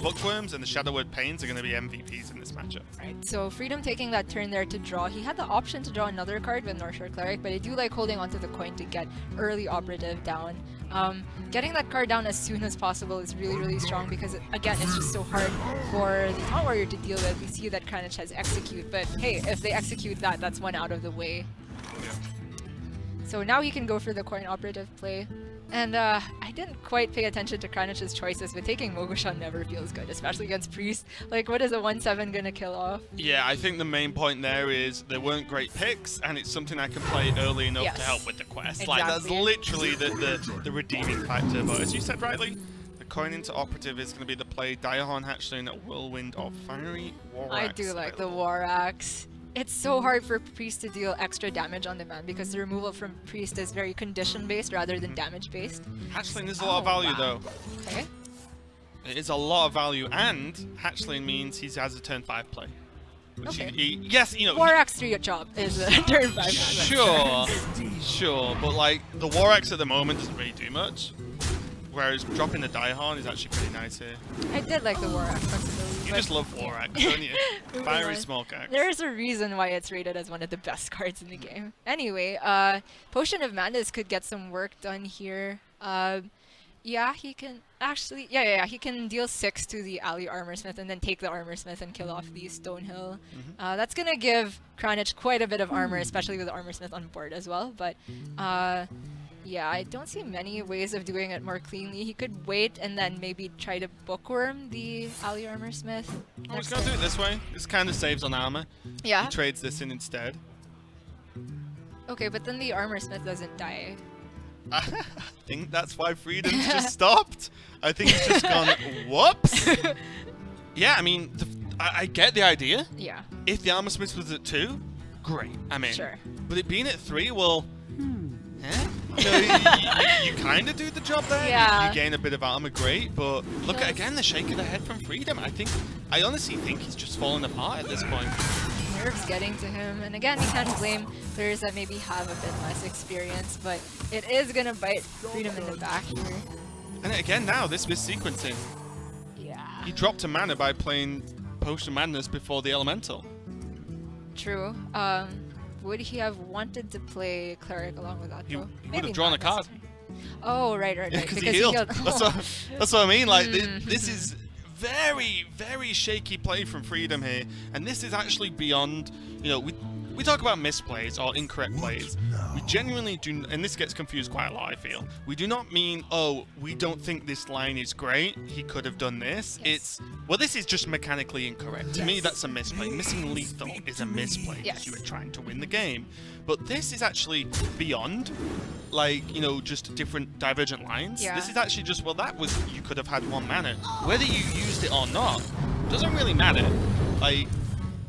Bookworms and the Shadowword Pains are going to be MVPs in this matchup. Right, so Freedom taking that turn there to draw. He had the option to draw another card with North Shore Cleric, but I do like holding onto the coin to get early operative down. Getting that card down as soon as possible is really, really strong because, again, it's just so hard for the Taunt Warrior to deal with. We see that Kranich has Execute, but hey, if they execute that, that's one out of the way. Yeah. So now he can go for the coin operative play. And I didn't quite pay attention to Kranich's choices, but taking Mogushan never feels good, especially against Priest. Like, what is a 1/7 gonna kill off? Yeah, I think the main point there is they weren't great picks, and it's something I can play early enough to help with the quest. Exactly. Like, that's literally the redeeming factor. But as you said rightly, the coin into operative is going to be the play. Diehorn, Hatchling, Whirlwind, or Fiery War Axe. I do like the War Axe. It's so hard for Priest to deal extra damage on demand because the removal from Priest is very condition-based rather than damage-based. Hatchling is a lot of value, though. Okay. It is a lot of value, and Hatchling means he has a turn 5 play. Which yes, War Axe 3 job is a turn 5 Sure, sure, but like, the War Axe at the moment doesn't really do much. Whereas dropping the Diehorn is actually pretty nice here. I did like the War Axe flexibility. You just love War Axe, don't you? Fiery Smoke Axe. There's a reason why it's rated as one of the best cards in the game. Anyway, Potion of Madness could get some work done here. Yeah, he can actually... Yeah, he can deal 6 to the Ali Armorsmith and then take the Armorsmith and kill off the Stonehill. That's gonna give Kranich quite a bit of armor, especially with the Armorsmith on board as well, but... yeah, I don't see many ways of doing it more cleanly. He could wait and then maybe try to Bookworm the Ali Armorsmith. I was gonna do it this way. This kind of saves on armor. Yeah? He trades this in instead. Okay, but then the Armorsmith doesn't die. I think that's why Freedom's just stopped. I think he's just gone, whoops. Yeah, I mean, the I get the idea. Yeah. If the armor smith was at 2, great. I'm in. Sure. But it being at 3, well, you know, you kind of do the job there. Yeah. You gain a bit of armor, great. But look at Yes. again the shake of the head from Freedom. I honestly think he's just falling apart at this point. Nerves getting to him, and again, you can't blame players that maybe have a bit less experience, but it is gonna bite Freedom in the back here. And again now, this missequencing. Yeah. He dropped a mana by playing Potion Madness before the Elemental. True. Would he have wanted to play Cleric along with that, He though? would Maybe have drawn not a card. necessarily. Oh, right. Yeah, because he healed. That's what I mean. Like, this is very, very shaky play from Freedom here. And this is actually beyond, you know, we talk about misplays or incorrect plays. We genuinely do, and this gets confused quite a lot, I feel. We do not mean, oh, we don't think this line is great, he could have done this. Yes. It's, well, this is just mechanically incorrect. To me, that's a misplay. Missing lethal is a misplay because Yes. you were trying to win the game. But this is actually beyond, like, you know, just different divergent lines. Yeah. This is actually just, well, that was, you could have had 1 mana. Whether you used it or not, doesn't really matter. Like,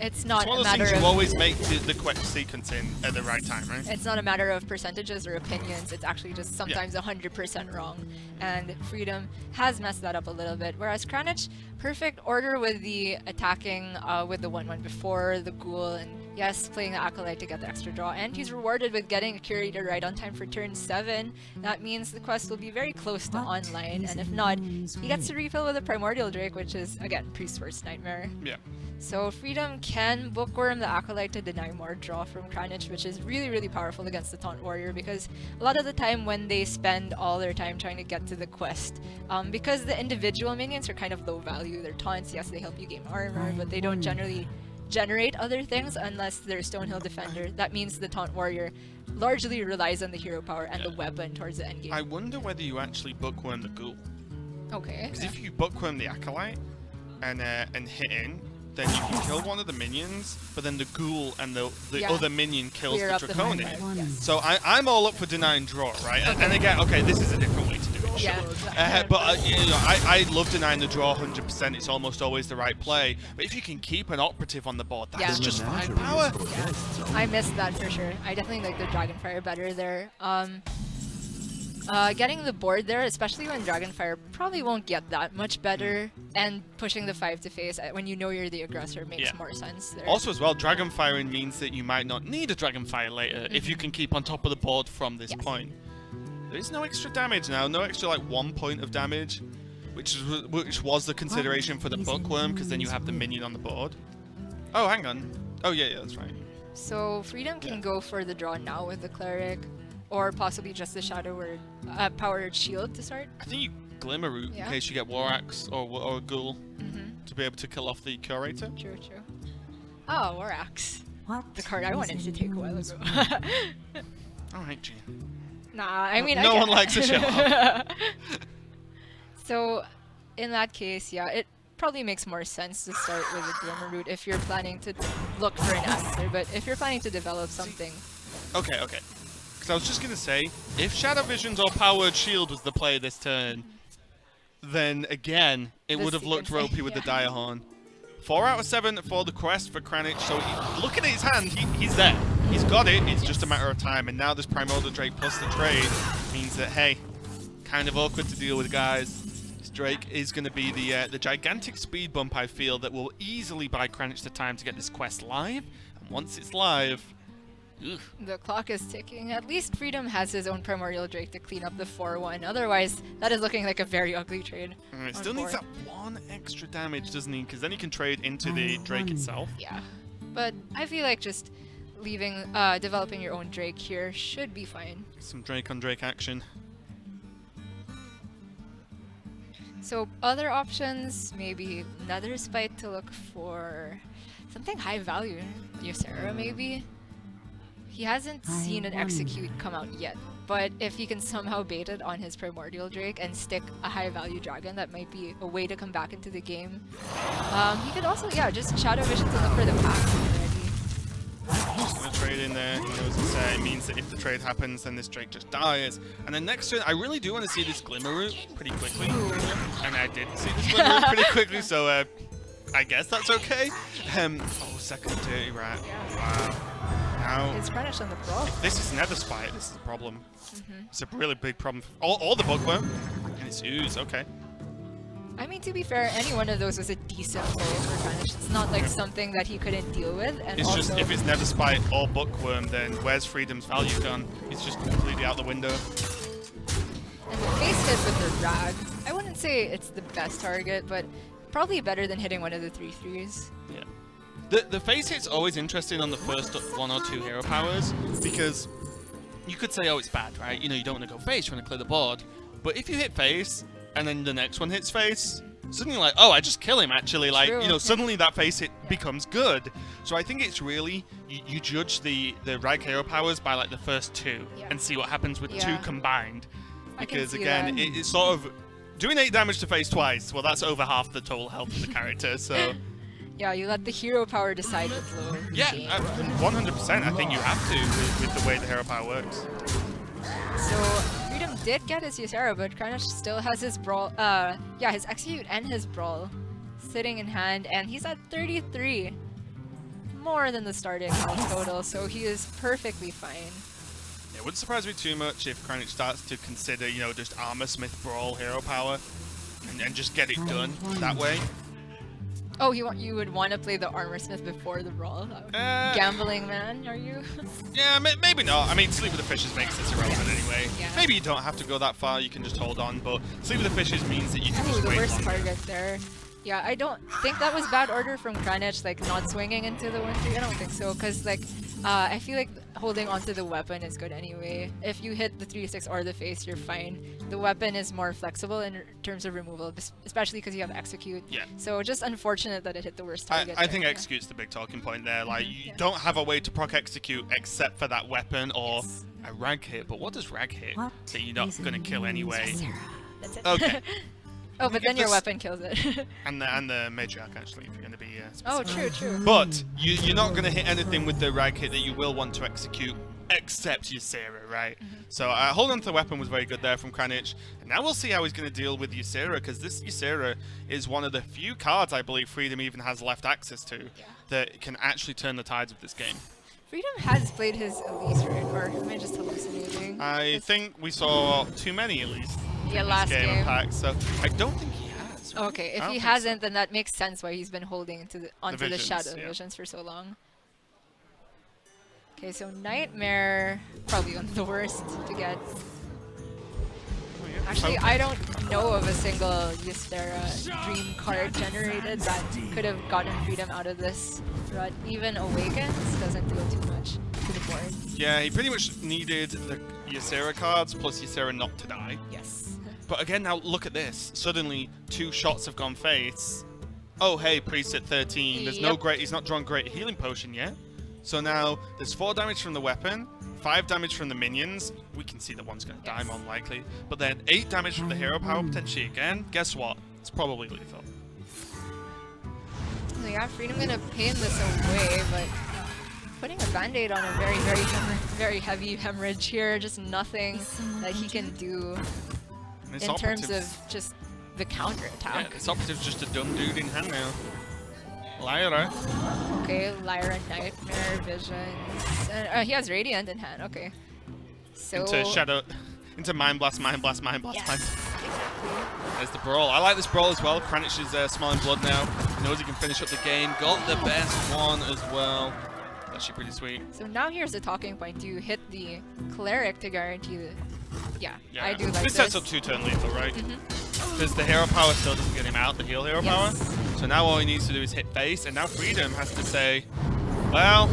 It's not it's one a of those matter things of you always make the correct sequencing at the right time, right? It's not a matter of percentages or opinions. It's actually just sometimes 100% wrong. And Freedom has messed that up a little bit. Whereas Kranich, perfect order with the attacking with the 1/1 before the ghoul, and yes, playing the Acolyte to get the extra draw. And he's rewarded with getting a Curator right on time for turn 7. That means the quest will be very close to online. And if not, he gets to refill with a Primordial Drake, which is, again, Priest's Worst Nightmare. Yeah. So Freedom can bookworm the Acolyte to deny more draw from Kranich, which is really, really powerful against the Taunt Warrior, because a lot of the time when they spend all their time trying to get to the quest, because the individual minions are kind of low value, they're taunts, yes, they help you gain armor, but they don't generally generate other things unless they're Stonehill Defender. That means the Taunt Warrior largely relies on the hero power and the weapon towards the endgame. I wonder whether you actually bookworm the ghoul. Okay. Because if you bookworm the Acolyte and hit in, then you can kill one of the minions, but then the ghoul and the Yeah. other minion kills Clear the up the Draconian. mind, yes. So I'm all up for denying draw, right? And again, okay, this is a different way to do it. Yeah. Sure. But you know, I love denying the draw 100%. It's almost always the right play. But if you can keep an operative on the board, that's Yeah. just fine power. I missed that for sure. I definitely like the Dragonfire better there. Getting the board there, especially when Dragonfire probably won't get that much better, and pushing the 5 to face when you know you're the aggressor makes Yeah. more sense there. Also as well, Dragonfiring means that you might not need a Dragonfire later if you can keep on top of the board from this Yes. point. There is no extra damage now, no extra like 1 point of damage, which was the consideration for the Bookworm, because then you have the minion on the board. Oh, hang on. Oh yeah, that's right. So Freedom can go for the draw now with the Cleric, or possibly just the Shadow or Powered Shield to start. I think you Glimmer Root Yeah. in case you get War Axe or a Ghoul to be able to kill off the Curator. True, true. Oh, War Axe. What? The card I wanted to take a while ago. Alright, G. Nah, I mean, No I one likes a show off. So, in that case, yeah, it probably makes more sense to start with a Glimmer Root if you're planning to look for an answer, but if you're planning to develop something... Okay. Because I was just going to say, if Shadow Visions or Powered Shield was the play this turn, then again, it The would have looked sequencing, ropey with the yeah. Dire Horn. 4 out of 7 for the quest for Kranich, so looking at his hand, he's there. He's got it, it's just a matter of time, and now this Primordial Drake plus the trade means that, hey, kind of awkward to deal with, guys. This Drake is going to be the gigantic speed bump, I feel, that will easily buy Kranich the time to get this quest live, and once it's live... Ugh. The clock is ticking. At least Freedom has his own Primordial Drake to clean up the 4-1. Otherwise, that is looking like a very ugly trade. It on still needs board. that 1 extra damage, doesn't he? Because then he can trade into the Drake itself. Yeah. But I feel like just leaving, developing your own Drake here should be fine. Some Drake on Drake action. So other options, maybe Nether Spite to look for something high value. Ysera maybe? He hasn't seen an execute come out yet, but if he can somehow bait it on his Primordial Drake and stick a high value dragon, that might be a way to come back into the game. He could also, yeah, just Shadow Vision to look for the path already. Just gonna trade in there. He knows it means that if the trade happens, then this Drake just dies. And then next turn, I really do want to see this Glimmer Root pretty quickly. And I did see this Glimmer Root pretty quickly, so I guess that's okay. Oh, second dirty rat. Wow. Now, Is Kranich on the brawl? if this is Nether Spite, this is a problem. It's a really big problem. All the bookworm. And it's ooze, okay. I mean, to be fair, any one of those was a decent play for Kranich. It's not like something that he couldn't deal with. And It's also, just, if it's Nether Spite or bookworm, then where's Freedom's value gone? It's just completely out the window. and the face hit with the rag, I wouldn't say it's the best target, but probably better than hitting one of the 3/3s. Yeah. The face hit's always interesting on the first 1 or 2 hero powers, because you could say, oh, it's bad, right? You know, you don't want to go face, you want to clear the board. But if you hit face, and then the next one hits face, suddenly like, oh, I just kill him, actually. Like, True. you know, suddenly that face hit becomes good. So I think it's really, you judge the rag hero powers by like the first 2, Yeah. and see what happens with 2 Yeah. combined. I can Because see again, that. it's sort of, doing 8 damage to face twice, well, that's over half the total health of the character, so... Yeah, you let the hero power decide the flow of the Yeah, game. 100%. I think you have to with the way the hero power works. So Freedom did get his Ysera, but Kranich still has his brawl. Yeah, his execute and his brawl sitting in hand, and he's at 33, more than the starting health total. So he is perfectly fine. It wouldn't surprise me too much if Kranich starts to consider, you know, just Armor Smith Brawl hero power and just get it done that way. Oh, you would want to play the Armorsmith before the brawl? Gambling man, are you? Yeah, maybe not. I mean, Sleep with the Fishes makes this irrelevant anyway. Yeah. Maybe you don't have to go that far, you can just hold on, but Sleep with the Fishes means that you can Ooh, just the wait worst longer. target there. Yeah, I don't think that was bad order from Kranich, like not swinging into the 1/3. I don't think so, because like I feel like holding onto the weapon is good anyway. If you hit the 3/6 or the face, you're fine. The weapon is more flexible in terms of removal, especially because you have execute. Yeah. So just unfortunate that it hit the worst target. I think there. Execute's the big talking point there. Like, you Yeah. don't have a way to proc Execute except for that weapon or Yes. a rag hit. But what does rag hit What that you're not is going to kill anyway? That's it. Okay. Oh, but then your This- weapon kills it. And the matriarch, actually, if you're going to be Oh, specific. true, true. But you're not going to hit anything with the rag hit that you will want to execute, except Ysera, right? So hold on to the weapon was very good there from Kranich. And now we'll see how he's going to deal with Ysera, because this Ysera is one of the few cards I believe Freedom even has left access to that can actually turn the tides of this game. Freedom has played his Elise, right? Or am I just hallucinating? I think we saw too many at least Yeah, in last this game game. impact, so I don't think he has. right? Okay, I if don't he think so. hasn't, then that makes sense why he's been holding onto the visions, shadow yeah. visions for so long. Okay, so Nightmare, probably one of the worst to get. Oh, yeah. Actually, Okay. I don't know of a single Ysera dream card generated that could have gotten Freedom out of this rut. Even Awakens doesn't deal too much to the board. Yeah, he pretty much needed the Ysera cards plus Ysera not to die. Yes. But again, now look at this. Suddenly, 2 shots have gone face. Oh, hey, priest at 13. There's no Yep. great. He's not drawn great healing potion yet. So now there's 4 damage from the weapon, 5 damage from the minions. We can see that one's going to die, more than likely. But then 8 damage from the hero power potentially again. Guess what? It's probably lethal. So yeah, Freedom gonna pin this away, but putting a band-aid on a very, very heavy hemorrhage here. Just nothing that he can do And this in terms operative's- of just the counter Yeah, attack. this operative's just a dumb dude in hand now. Lyra. Okay, Lyra Nightmare Visions. He has Radiant in hand. Okay. So Into Shadow. Into Mind Blast, Mind Blast, Mind Blast, Yes, Mind exactly. There's the Brawl. I like this Brawl as well. Kranich is smelling blood now. He knows he can finish up the game. Got the best one as well. That's actually pretty sweet. So now here's the talking point. Do you hit the Cleric to guarantee the... Yeah, Yeah. I do like this this. sets up 2-turn lethal, right? Because the hero power still doesn't get him out, the heal hero power. Yes. So now all he needs to do is hit face, and now Freedom has to say, well,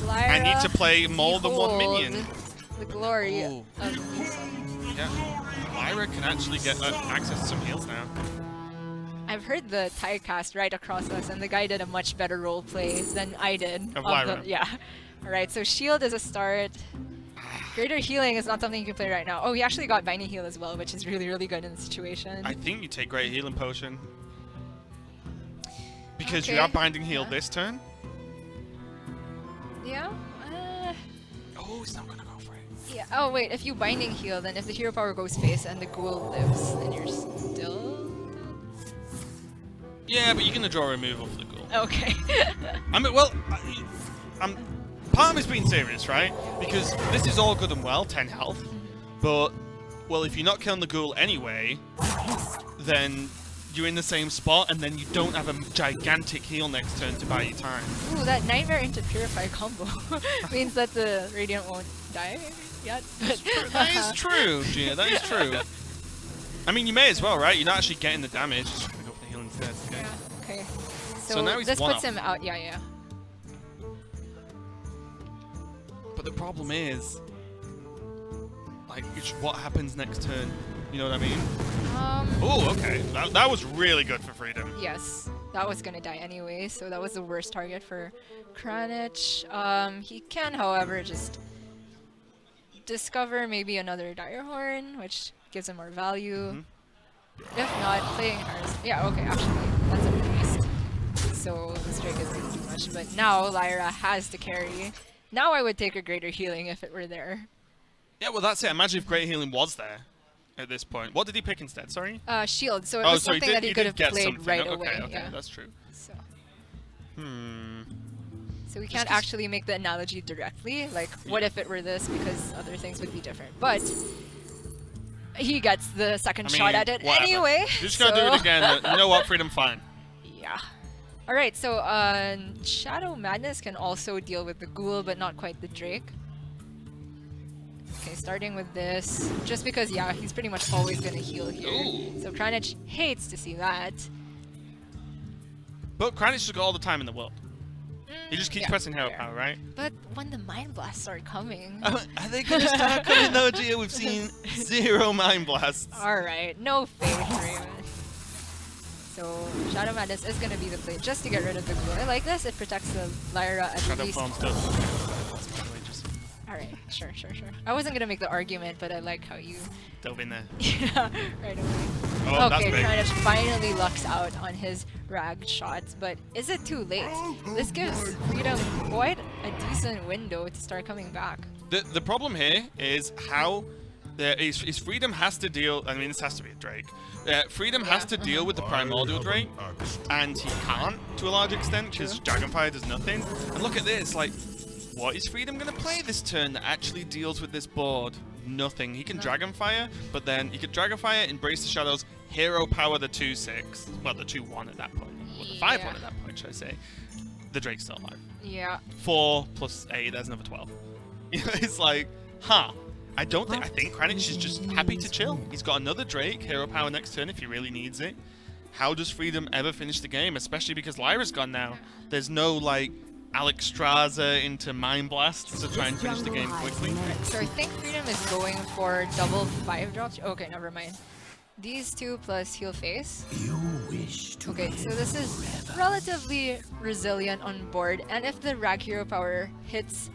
I need to play more than one minion. Behold the glory Ooh. of Nisa. Yeah. Lyra can actually get access to some heals now. I've heard the Thai cast right across us, and the guy did a much better role play than I did. Of Lyra. Yeah. Alright, so shield is a start. Greater healing is not something you can play right now. Oh, he actually got Binding Heal as well, which is really, really good in the situation. I think you take Great Healing Potion. Because you Okay. are Binding Heal Yeah. this turn. Yeah? Oh, he's not gonna go for it. Yeah. Oh, wait, if you Binding Heal, then if the hero power goes face and the ghoul lives, then you're still... Yeah, but you're gonna draw a remove off the ghoul. Okay. I mean, well, I'm part of me's being serious, right? Because this is all good and well, 10 health, but well, if you're not killing the ghoul anyway, then you're in the same spot, and then you don't have a gigantic heal next turn to buy you time. Ooh, that Nightmare into Purify combo means that the Radiant won't die yet. That is true, Gia, that is true. I mean, you may as well, right? You're not actually getting the damage, just trying to go for the heal instead. Okay. Yeah, okay. So now he's this one puts up. him out, yeah. But the problem is, like, what happens next turn? You know what I mean? Oh, okay. That was really good for Freedom. Yes, that was gonna die anyway, so that was the worst target for Kranich. He can, however, just discover maybe another Direhorn, which gives him more value. If not, playing Hearthstone. Yeah, okay, actually, that's a priest. So this Drake is doing too much, but now Lyra has to carry. Now I would take a Greater Healing if it were there. Yeah, well, that's it. Imagine if Great Healing was there at this point. What did he pick instead, sorry? Shield, so it was so something that he could have get played something. right Okay, away. okay, Yeah. that's true. So. So we Just can't 'cause- actually make the analogy directly, like what if it were this, because other things would be different. But he gets the second shot at it whatever. anyway. You're just gonna do it again. You know what? Freedom, fine. Yeah. Alright, so Shadow Madness can also deal with the Ghoul, but not quite the Drake. Okay, starting with this, just because, yeah, he's pretty much always gonna heal here. Ooh. So Kranich hates to see that. But Kranich has got all the time in the world. He just keeps Yeah, pressing Hero fair. Power, right? But when the Mind Blasts are coming... Are they gonna start coming though, Gia? We've seen 0 Mind Blasts. Alright, no faith, Raymond. So Shadow Madness is gonna be the play just to get rid of the Ghoul. I like this, it protects the Lyra at Shadow least. Form stuff. Alright, sure. I wasn't gonna make the argument, but I like how you Dove in there. yeah, right away. Oh, that's Okay, big. Kranich finally lucks out on his rag shots, but is it too late? This gives Freedom quite a decent window to start coming back. The problem here is how is Freedom has to deal. I mean, this has to be a Drake. Freedom has to deal with the Primordial Drake, and he can't to a large extent because Dragonfire does nothing. And look at this, like, what is Freedom gonna play this turn that actually deals with this board? Nothing. He can Dragonfire, but then he could Dragonfire, Embrace the Shadows, Hero Power the 2/6. Well, the 2/1 at that point. Well, the 5/1 at that point, should I say? The Drake's still alive. Yeah. 4 plus 8, that's another 12. It's like, huh. I think Kranich is just happy to chill. He's got another Drake, Hero Power next turn if he really needs it. How does Freedom ever finish the game? Especially because Lyra's gone now. There's no, like, Alex Straza into Mind Blasts to try and finish the game quickly. So I think Freedom is going for double 5-drops. Okay, never mind. These two plus heal face. Okay, so this is relatively resilient on board, and if the Rag Hero Power hits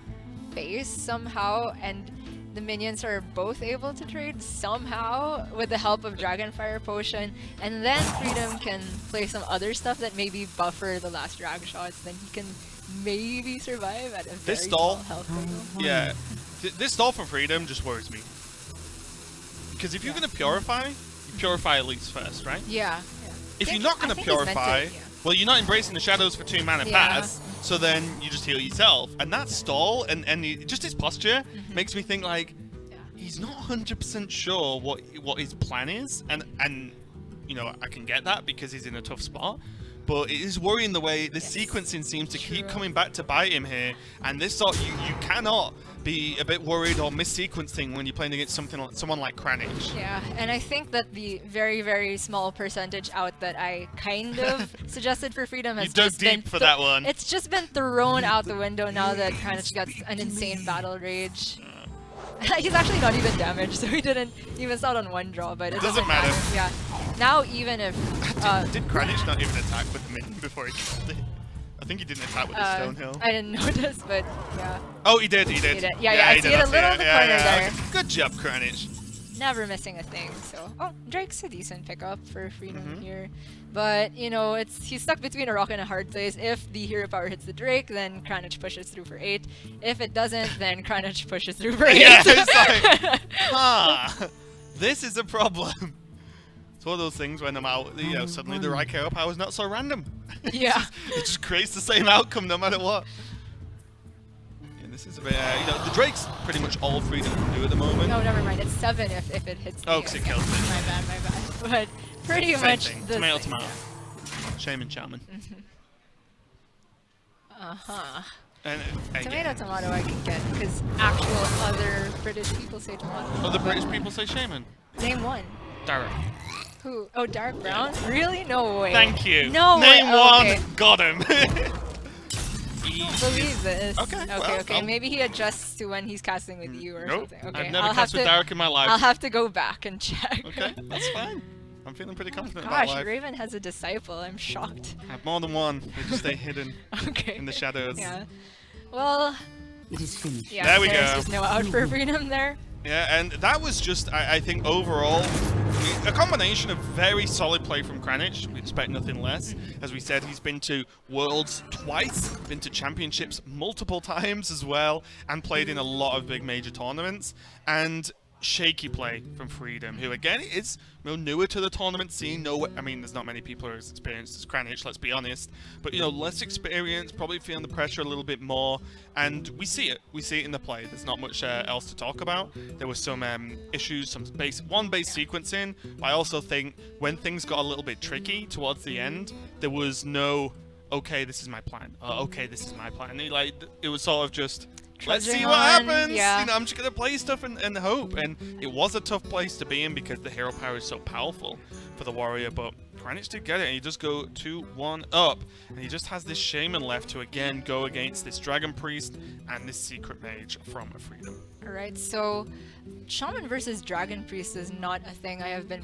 face somehow, and the minions are both able to trade somehow with the help of Dragonfire Potion, and then Freedom can play some other stuff that maybe buffer the last drag shots, then he can maybe survive at a very stall- small health total. Yeah. This stall for Freedom just worries me. Because if you're going to Purify, you Purify at least first, right? Yeah. If you're not going to Purify, well, you're not embracing the shadows for 2 mana pass, so then you just heal yourself. And that stall, and just his posture, makes me think, like, he's not 100% sure what his plan is. And you know, I can get that because he's in a tough spot. But it is worrying the way the sequencing seems to keep coming back to bite him here. And this sort, you cannot be a bit worried or mis-sequencing when you're playing against someone like Kranich. Yeah, and I think that the very, very small percentage out that I kind of suggested for Freedom has You dug just been deep for that one. It's just been thrown out the window now that Kranich got an insane battle rage. He's actually not even damaged, so he didn't even start on 1 draw, but it Doesn't matter. Yeah. Now even if Did Kranich not even attack with the minion before he killed it? I think he didn't attack with the Stonehill. I didn't notice, but yeah. Oh, he did. Yeah, I see it a little in the corner there. Okay. Good job, Kranich. Never missing a thing. So, Drake's a decent pickup for Freedom here. But, you know, he's stuck between a rock and a hard place. If the hero power hits the Drake, then Kranich pushes through for 8. If it doesn't, then Kranich pushes through for 8. Yeah, it's like, this is a problem. one of those things when I'm out, you know, suddenly the right hero power is not so random. Yeah. It just creates the same outcome no matter what. And this is a bit, you know, the Drake's pretty much all Freedom can do at the moment. No, never mind. It's 7 if it hits. Oh, because it kills it. My bad. But pretty Same much thing. the Tomato, same, tomato. Shaman. And Tomato, tomato I can get, because actual other British people say tomato. Other British people say shaman. Name one. Darren. Who? Oh, Dark Brown? Really? No way. Thank you. No Name way. one. Okay. Got him. Believe this. Okay, well, Okay. Maybe he adjusts to when he's casting with you or Nope. something. Okay. I've never cast with Derek in my life. I'll have to go back and check. Okay, that's fine. I'm feeling pretty confident about Gosh, life. Raven has a disciple. I'm shocked. I have more than one. They just stay hidden Okay. in the shadows. Yeah. Well, It is finished. yeah, There we there's go. just no out for Freedom there. Yeah, and that was just, I think, overall, a combination of very solid play from Kranich. We expect nothing less. As we said, he's been to Worlds twice, been to Championships multiple times as well, and played in a lot of big major tournaments. And shaky play from Freedom, who again is newer to the tournament scene. I mean, there's not many people who are as experienced as Kranich, let's be honest, but you know, less experienced, probably feeling the pressure a little bit more, and we see it in the play. There's not much else to talk about. There were some issues, some base sequencing, but I also think when things got a little bit tricky towards the end, there was no okay, this is my plan, okay, this is my plan. It was sort of just let's see what happens. Yeah. You know, I'm just gonna play stuff and hope. And it was a tough place to be in because the hero power is so powerful for the warrior. But Kranich did get it, and he just go 2-1 up, and he just has this shaman left to again go against this dragon priest and this secret mage from Freedom. All right, so shaman versus dragon priest is not a thing I have been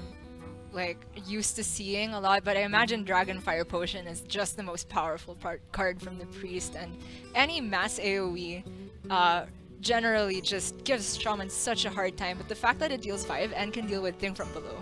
used to seeing a lot, but I imagine Dragon Fire Potion is just the most powerful card from the priest, and any mass AoE generally just gives shaman such a hard time, but the fact that it deals 5 and can deal with Thing from Below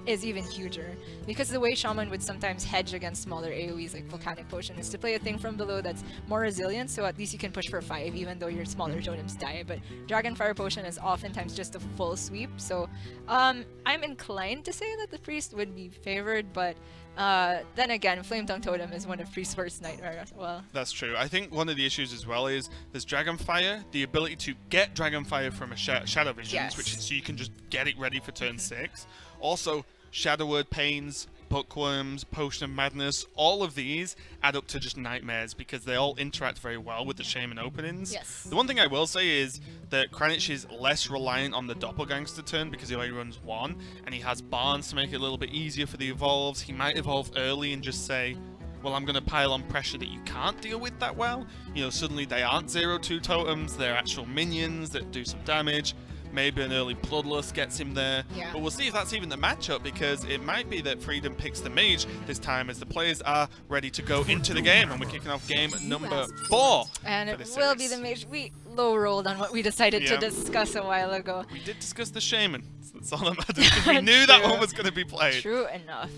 is even huger, because the way shaman would sometimes hedge against smaller AoEs like Volcanic Potion is to play a Thing from Below that's more resilient, so at least you can push for 5 even though your smaller totems die. But Dragon Fire Potion is oftentimes just a full sweep, so I'm inclined to say that the priest would be favored, but then again, Flame Tongue Totem is one of Priest's worst nightmares as well. That's true. I think one of the issues as well is there's Dragonfire, the ability to get Dragonfire from a Shadow Visions, which is so you can just get it ready for turn 6. Also, Shadow Word Pains, Bookworms, Potion of Madness, all of these add up to just nightmares because they all interact very well with the Shaman openings. Yes. The one thing I will say is that Kranich is less reliant on the Doppelgangster turn because he only runs 1, and he has Barns to make it a little bit easier for the evolves. He might evolve early and just say, well, I'm going to pile on pressure that you can't deal with that well. You know, suddenly they aren't 0-2 totems, they're actual minions that do some damage. Maybe an early Bloodlust gets him there. Yeah. But we'll see if that's even the matchup, because it might be that Freedom picks the mage this time as the players are ready to go into the game, and we're kicking off game number 4. And for it this will be series. the mage. We low rolled on what we decided to Yeah. discuss a while ago. We did discuss the Shaman. So that's all that matters, because we knew that True. one was going to be played. True enough.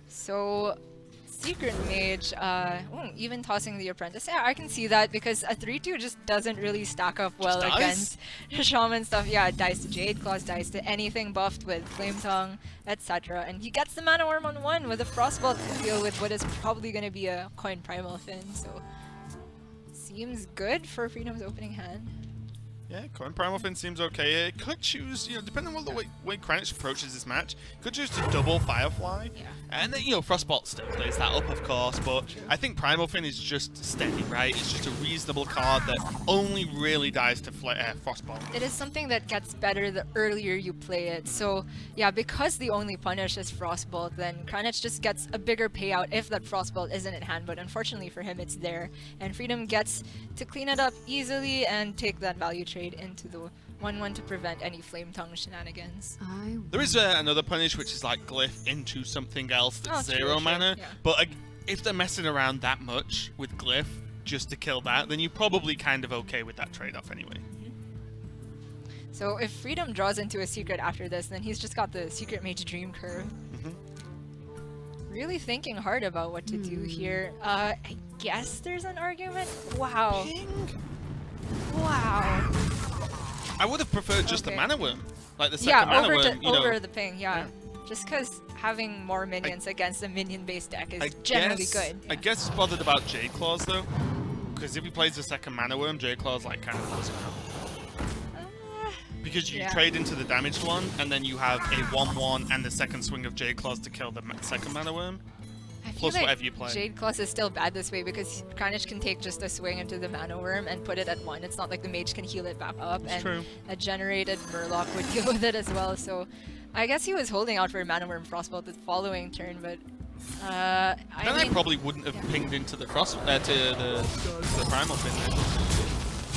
So, Secret Mage, even tossing the Apprentice. Yeah, I can see that because a 3-2 just doesn't really stack up well Just against Shaman stuff. Yeah, it dies to Jade Claws, dies to anything buffed with Flame Tongue, etc. And he gets the Mana Worm on 1 with a Frostbolt to deal with what is probably going to be a Coin Primal Fin. So, seems good for Freedom's opening hand. Yeah, Coin Primal Fin seems okay. It could choose, depending on the way Kranich approaches this match, could choose to double Firefly. Yeah. And then, Frostbolt still plays that up, of course, but I think Primal Fin is just steady, right? It's just a reasonable card that only really dies to Frostbolt. It is something that gets better the earlier you play it. So, yeah, because the only punish is Frostbolt, then Kranich just gets a bigger payout if that Frostbolt isn't in hand, but unfortunately for him, it's there. And Freedom gets to clean it up easily and take that value trade into the 1-1 to prevent any Flame Tongue shenanigans. There is another punish, which is like Glyph into something else that's 0 mana, yeah. but if they're messing around that much with Glyph just to kill that, then you're probably kind of okay with that trade-off anyway. So if Freedom draws into a secret after this, then he's just got the Secret Mage Dream Curve. Really thinking hard about what to do here. I guess there's an argument? Wow. Ping. Wow. I would have preferred just the Okay. Mana Worm, like the second Mana Worm. Over the ping, yeah. Just because having more minions against a minion-based deck is I generally guess, good. I guess he's bothered about Jade Claws though, because if he plays the second Mana Worm, Jade Claws like kind of blows him out. Because you trade into the damaged one, and then you have a 1/1 and the second swing of Jade Claws to kill the second Mana Worm. I feel Plus like whatever you play. Jade Claws is still bad this way because Kranich can take just a swing into the Mana Worm and put it at 1. It's not like the mage can heal it back up, It's and true. a generated Murloc would deal with it as well. So I guess he was holding out for Mana Worm Frostbolt the following turn, but Then I probably wouldn't have pinged into the frost to the primal fin. Then.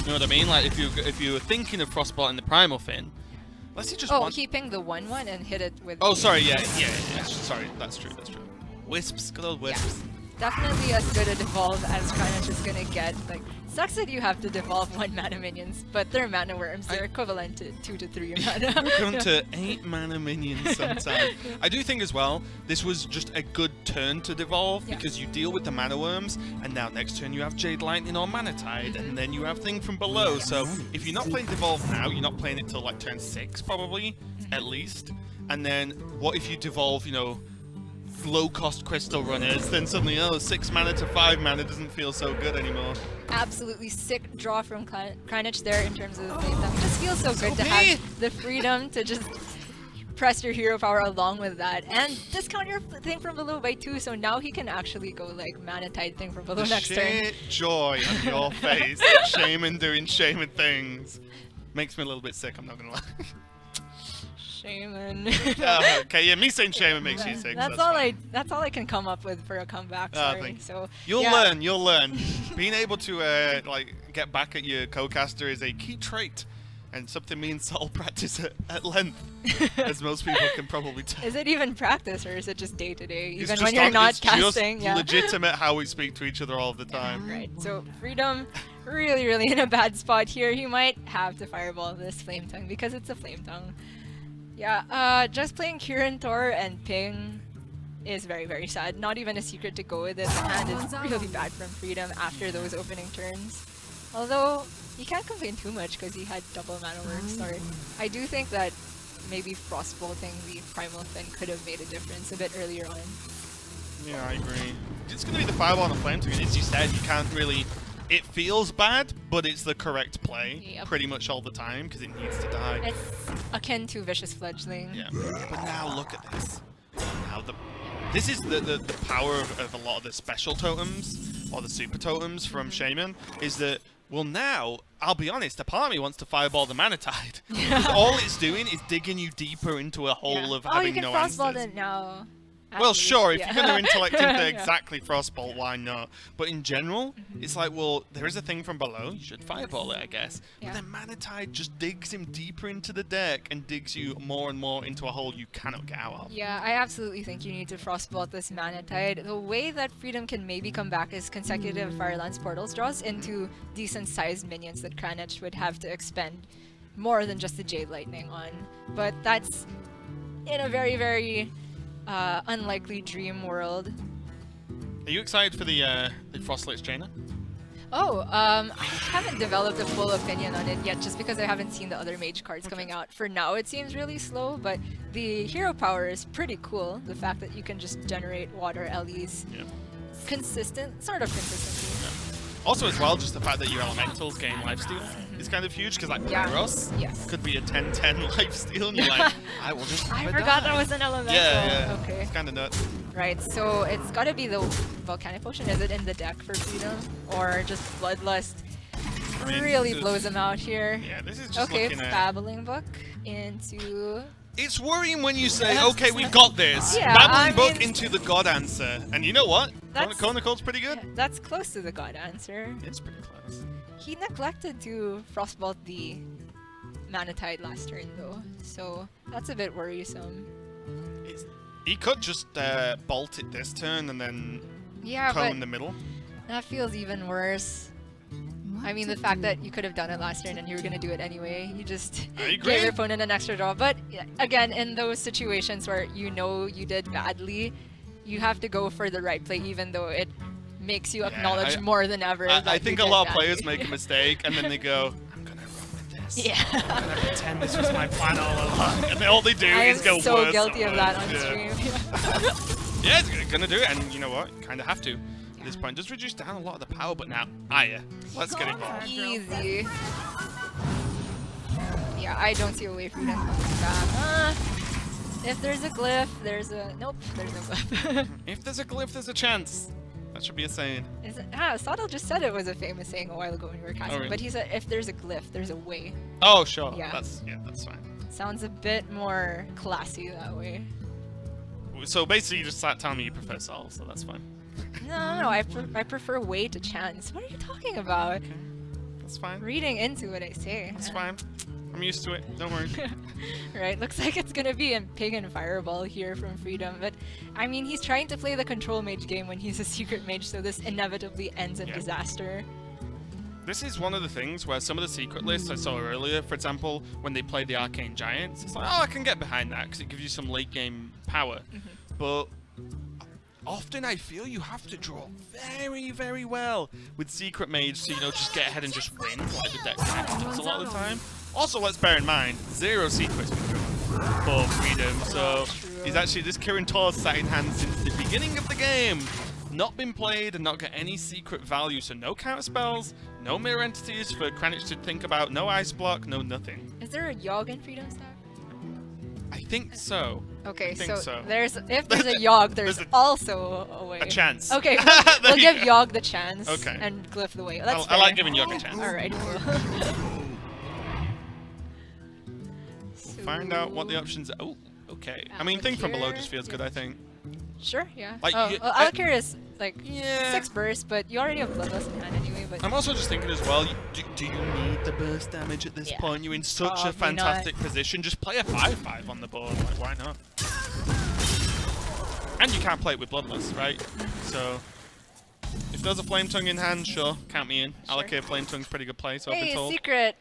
You know what I mean? Like if you were thinking of Frostbolt in the primal fin, let's see just one. he pinged the 1/1 and hit it with. Oh, sorry, yeah. Sorry, that's true. Wisps, good old wisps. Definitely as good a devolve as Kranich is gonna get. Like, sucks that you have to devolve 1 mana minions, but they're mana worms. They're equivalent to 2 to 3 mana. Come to 8 mana minions sometime. I do think as well, this was just a good turn to devolve because you deal with the mana worms, and now next turn you have Jade Lightning or Mana Tide, and then you have Thing from Below. So if you're not playing devolve now, you're not playing it till like turn 6 probably, at least. And then what if you devolve, you know, low-cost crystal runners, then suddenly, 6 mana to 5 mana doesn't feel so good anymore. Absolutely sick draw from Kranich there in terms of the playtime. It just feels so good to have the freedom to just press your hero power along with that and discount your Thing from Below by 2, so now he can actually go like Mana Tide Thing from Below next turn. Joy on your face. Shaman doing shaman things. Makes me a little bit sick, I'm not gonna lie. Shaman. Okay, yeah, me saying shaman makes you sick. That's all fine. That's all I can come up with for a comeback. Sorry. So you'll learn. Being able to like get back at your co-caster is a key trait, and something me and Sol practice at length, as most people can probably tell. Is it even practice, or is it just day to day, even It's when just you're not it's casting? Just legitimate how we speak to each other all the time. Right. So Freedom, really in a bad spot here. He might have to fireball this Flame Tongue because it's a Flame Tongue. Yeah, just playing Kirin Tor and Ping is very sad. Not even a secret to go with it. The hand is really bad from Freedom after those opening turns. Although, you can't complain too much because he had double mana work start. I do think that maybe Frostbolting the Primal Fin could have made a difference a bit earlier on. Yeah, I agree. It's going to be the Fireball and the Flame Tongue. As you said, you can't really... It feels bad, but it's the correct play pretty much all the time because it needs to die. It's akin to Vicious Fledgling. Yeah, but now look at this. Now this is the power of a lot of the special totems or the super totems from Shaman is that, well, now I'll be honest, a part of me wants to fireball the Mana Tide because all it's doing is digging you deeper into a hole of having no answers. Oh, you can frostball it now. Well, sure, if you're going to intellect into exactly Frostbolt, why not? But in general, it's like, well, there is a Thing from Below, you should fireball it, I guess. But then Mana Tide just digs him deeper into the deck and digs you more and more into a hole you cannot get out of. Yeah, I absolutely think you need to Frostbolt this Mana Tide. The way that Freedom can maybe come back is consecutive Firelance Portals draws into decent-sized minions that Kranich would have to expend more than just the Jade Lightning on. But that's in a very unlikely dream world. Are you excited for the Frostlate's Jaina? Oh, I haven't developed a full opinion on it yet just because I haven't seen the other mage cards coming out. For now it seems really slow, but the hero power is pretty cool. The fact that you can just generate water LEs consistent, sort of consistently. Also as well, just the fact that your elementals gain lifesteal is kind of huge, because like Pyros could be a 10-10 lifesteal, and you're like, I will just I forgot that was an elemental. Yeah. Okay. It's kind of nuts. Right, so it's gotta be the Volcanic Potion. Is it in the deck for Freedom? Or just Bloodlust really blows him out here? Yeah, this is just okay, looking at... Babbling Book into... It's worrying when you say, okay, we've got this. Yeah, Babbling Book into the God Answer. And you know what? Chronicle's pretty good. That's close to the God Answer. It's pretty close. He neglected to Frostbolt the Mana Tide last turn though, so that's a bit worrisome. He could just bolt it this turn and then cone the middle. That feels even worse. I mean, the fact that you could have done it last turn and you were going to do it anyway. You just gave your opponent an extra draw. But again, in those situations where you know you did badly, you have to go for the right play even though it makes you acknowledge more than ever. I think a lot of players make a mistake and then they go, I'm going to run with this. Yeah. I'm gonna pretend this was my plan all along. And all they do I am is go so worse guilty and of that worse. on Yeah. stream. Yeah, it's gonna do it, and you know what? Kind of have to. At this point, does reduce down a lot of the power, but now, let's get involved. Easy. Yeah, I don't see a way for them coming back. If there's a glyph, there's a... Nope, there's no glyph. If there's a glyph, there's a chance. That should be a saying. Is it? Sottle just said it was a famous saying a while ago when we were casting, really? but he said if there's a glyph, there's a way. Oh, sure. Yeah. That's fine. Sounds a bit more classy that way. So basically, you just start telling me you prefer Sol, so that's fine. No, I prefer way to chance. What are you talking about? Okay. That's fine. Reading into what I say. That's fine. I'm used to it. Don't worry. Right, looks like it's gonna be a pagan fireball here from Freedom, but I mean he's trying to play the control mage game when he's a secret mage, so this inevitably ends in Yeah. disaster. This is one of the things where some of the secret lists I saw earlier, for example, when they played the Arcane Giants, it's like, oh, I can get behind that because it gives you some late game power. But often I feel you have to draw very, very well with secret mage to, just get ahead and just win, like the deck happens a lot of the time. Also, let's bear in mind, 0 secrets for Freedom, so he's actually, this Kirin Tor's sat in hand since the beginning of the game. Not been played and not got any secret value, so no counter spells, no mirror entities for Kranich to think about, no ice block, no nothing. Is there a Yogg in Freedom stack? I think so. Okay, I think so. if there's a Yogg, there's also a way. A chance. Okay, There we'll you give go. Yogg the chance Okay. and glyph the way. That's I like fair. giving Yogg a chance. Alright, Find out what the options are. Oh, okay. I mean, thing from below just feels good, I think. Sure, yeah. Like, well, Alakir is like Yeah. 6 bursts, but you already have Bloodlust in hand anyway, but I'm also just thinking as well, do you need the burst damage at this Yeah. point? You're in such a Probably fantastic position. Just play a 5/5 on the board. Like, why not? And you can't play it with Bloodlust, right? So, if there's a Flame Tongue in hand, sure, count me in. Sure. Alakir Flame Tongue's pretty good play, so I've hey, been told. secret!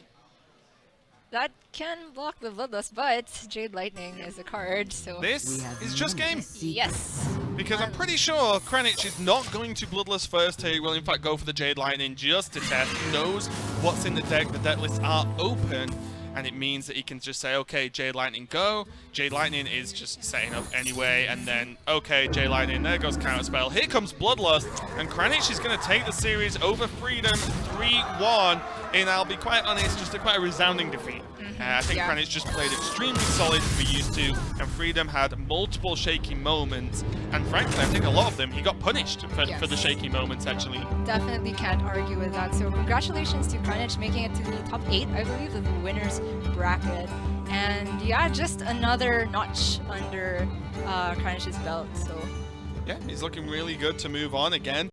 That can block the Bloodlust, but Jade Lightning is a card, so... This is just game. Yes! Because I'm pretty sure Kranich is not going to Bloodlust first here. He will in fact go for the Jade Lightning just to test. He knows what's in the deck. The deck lists are open. And it means that he can just say, okay, Jade Lightning, go. Jade Lightning is just setting up anyway. And then, okay, Jade Lightning, there goes Counterspell. Here comes Bloodlust. And Kranich is going to take the series over Freedom 3-1. And I'll be quite honest, just quite a resounding defeat. I think yeah. Kranich just played extremely solid to be used to. And Freedom had multiple shaky moments. And frankly, I think a lot of them, he got punished for the shaky moments, actually. Definitely can't argue with that. So congratulations to Kranich making it to the top 8, I believe, of the winners bracket. And yeah, just another notch under Kranich's belt. So Yeah, he's looking really good to move on again.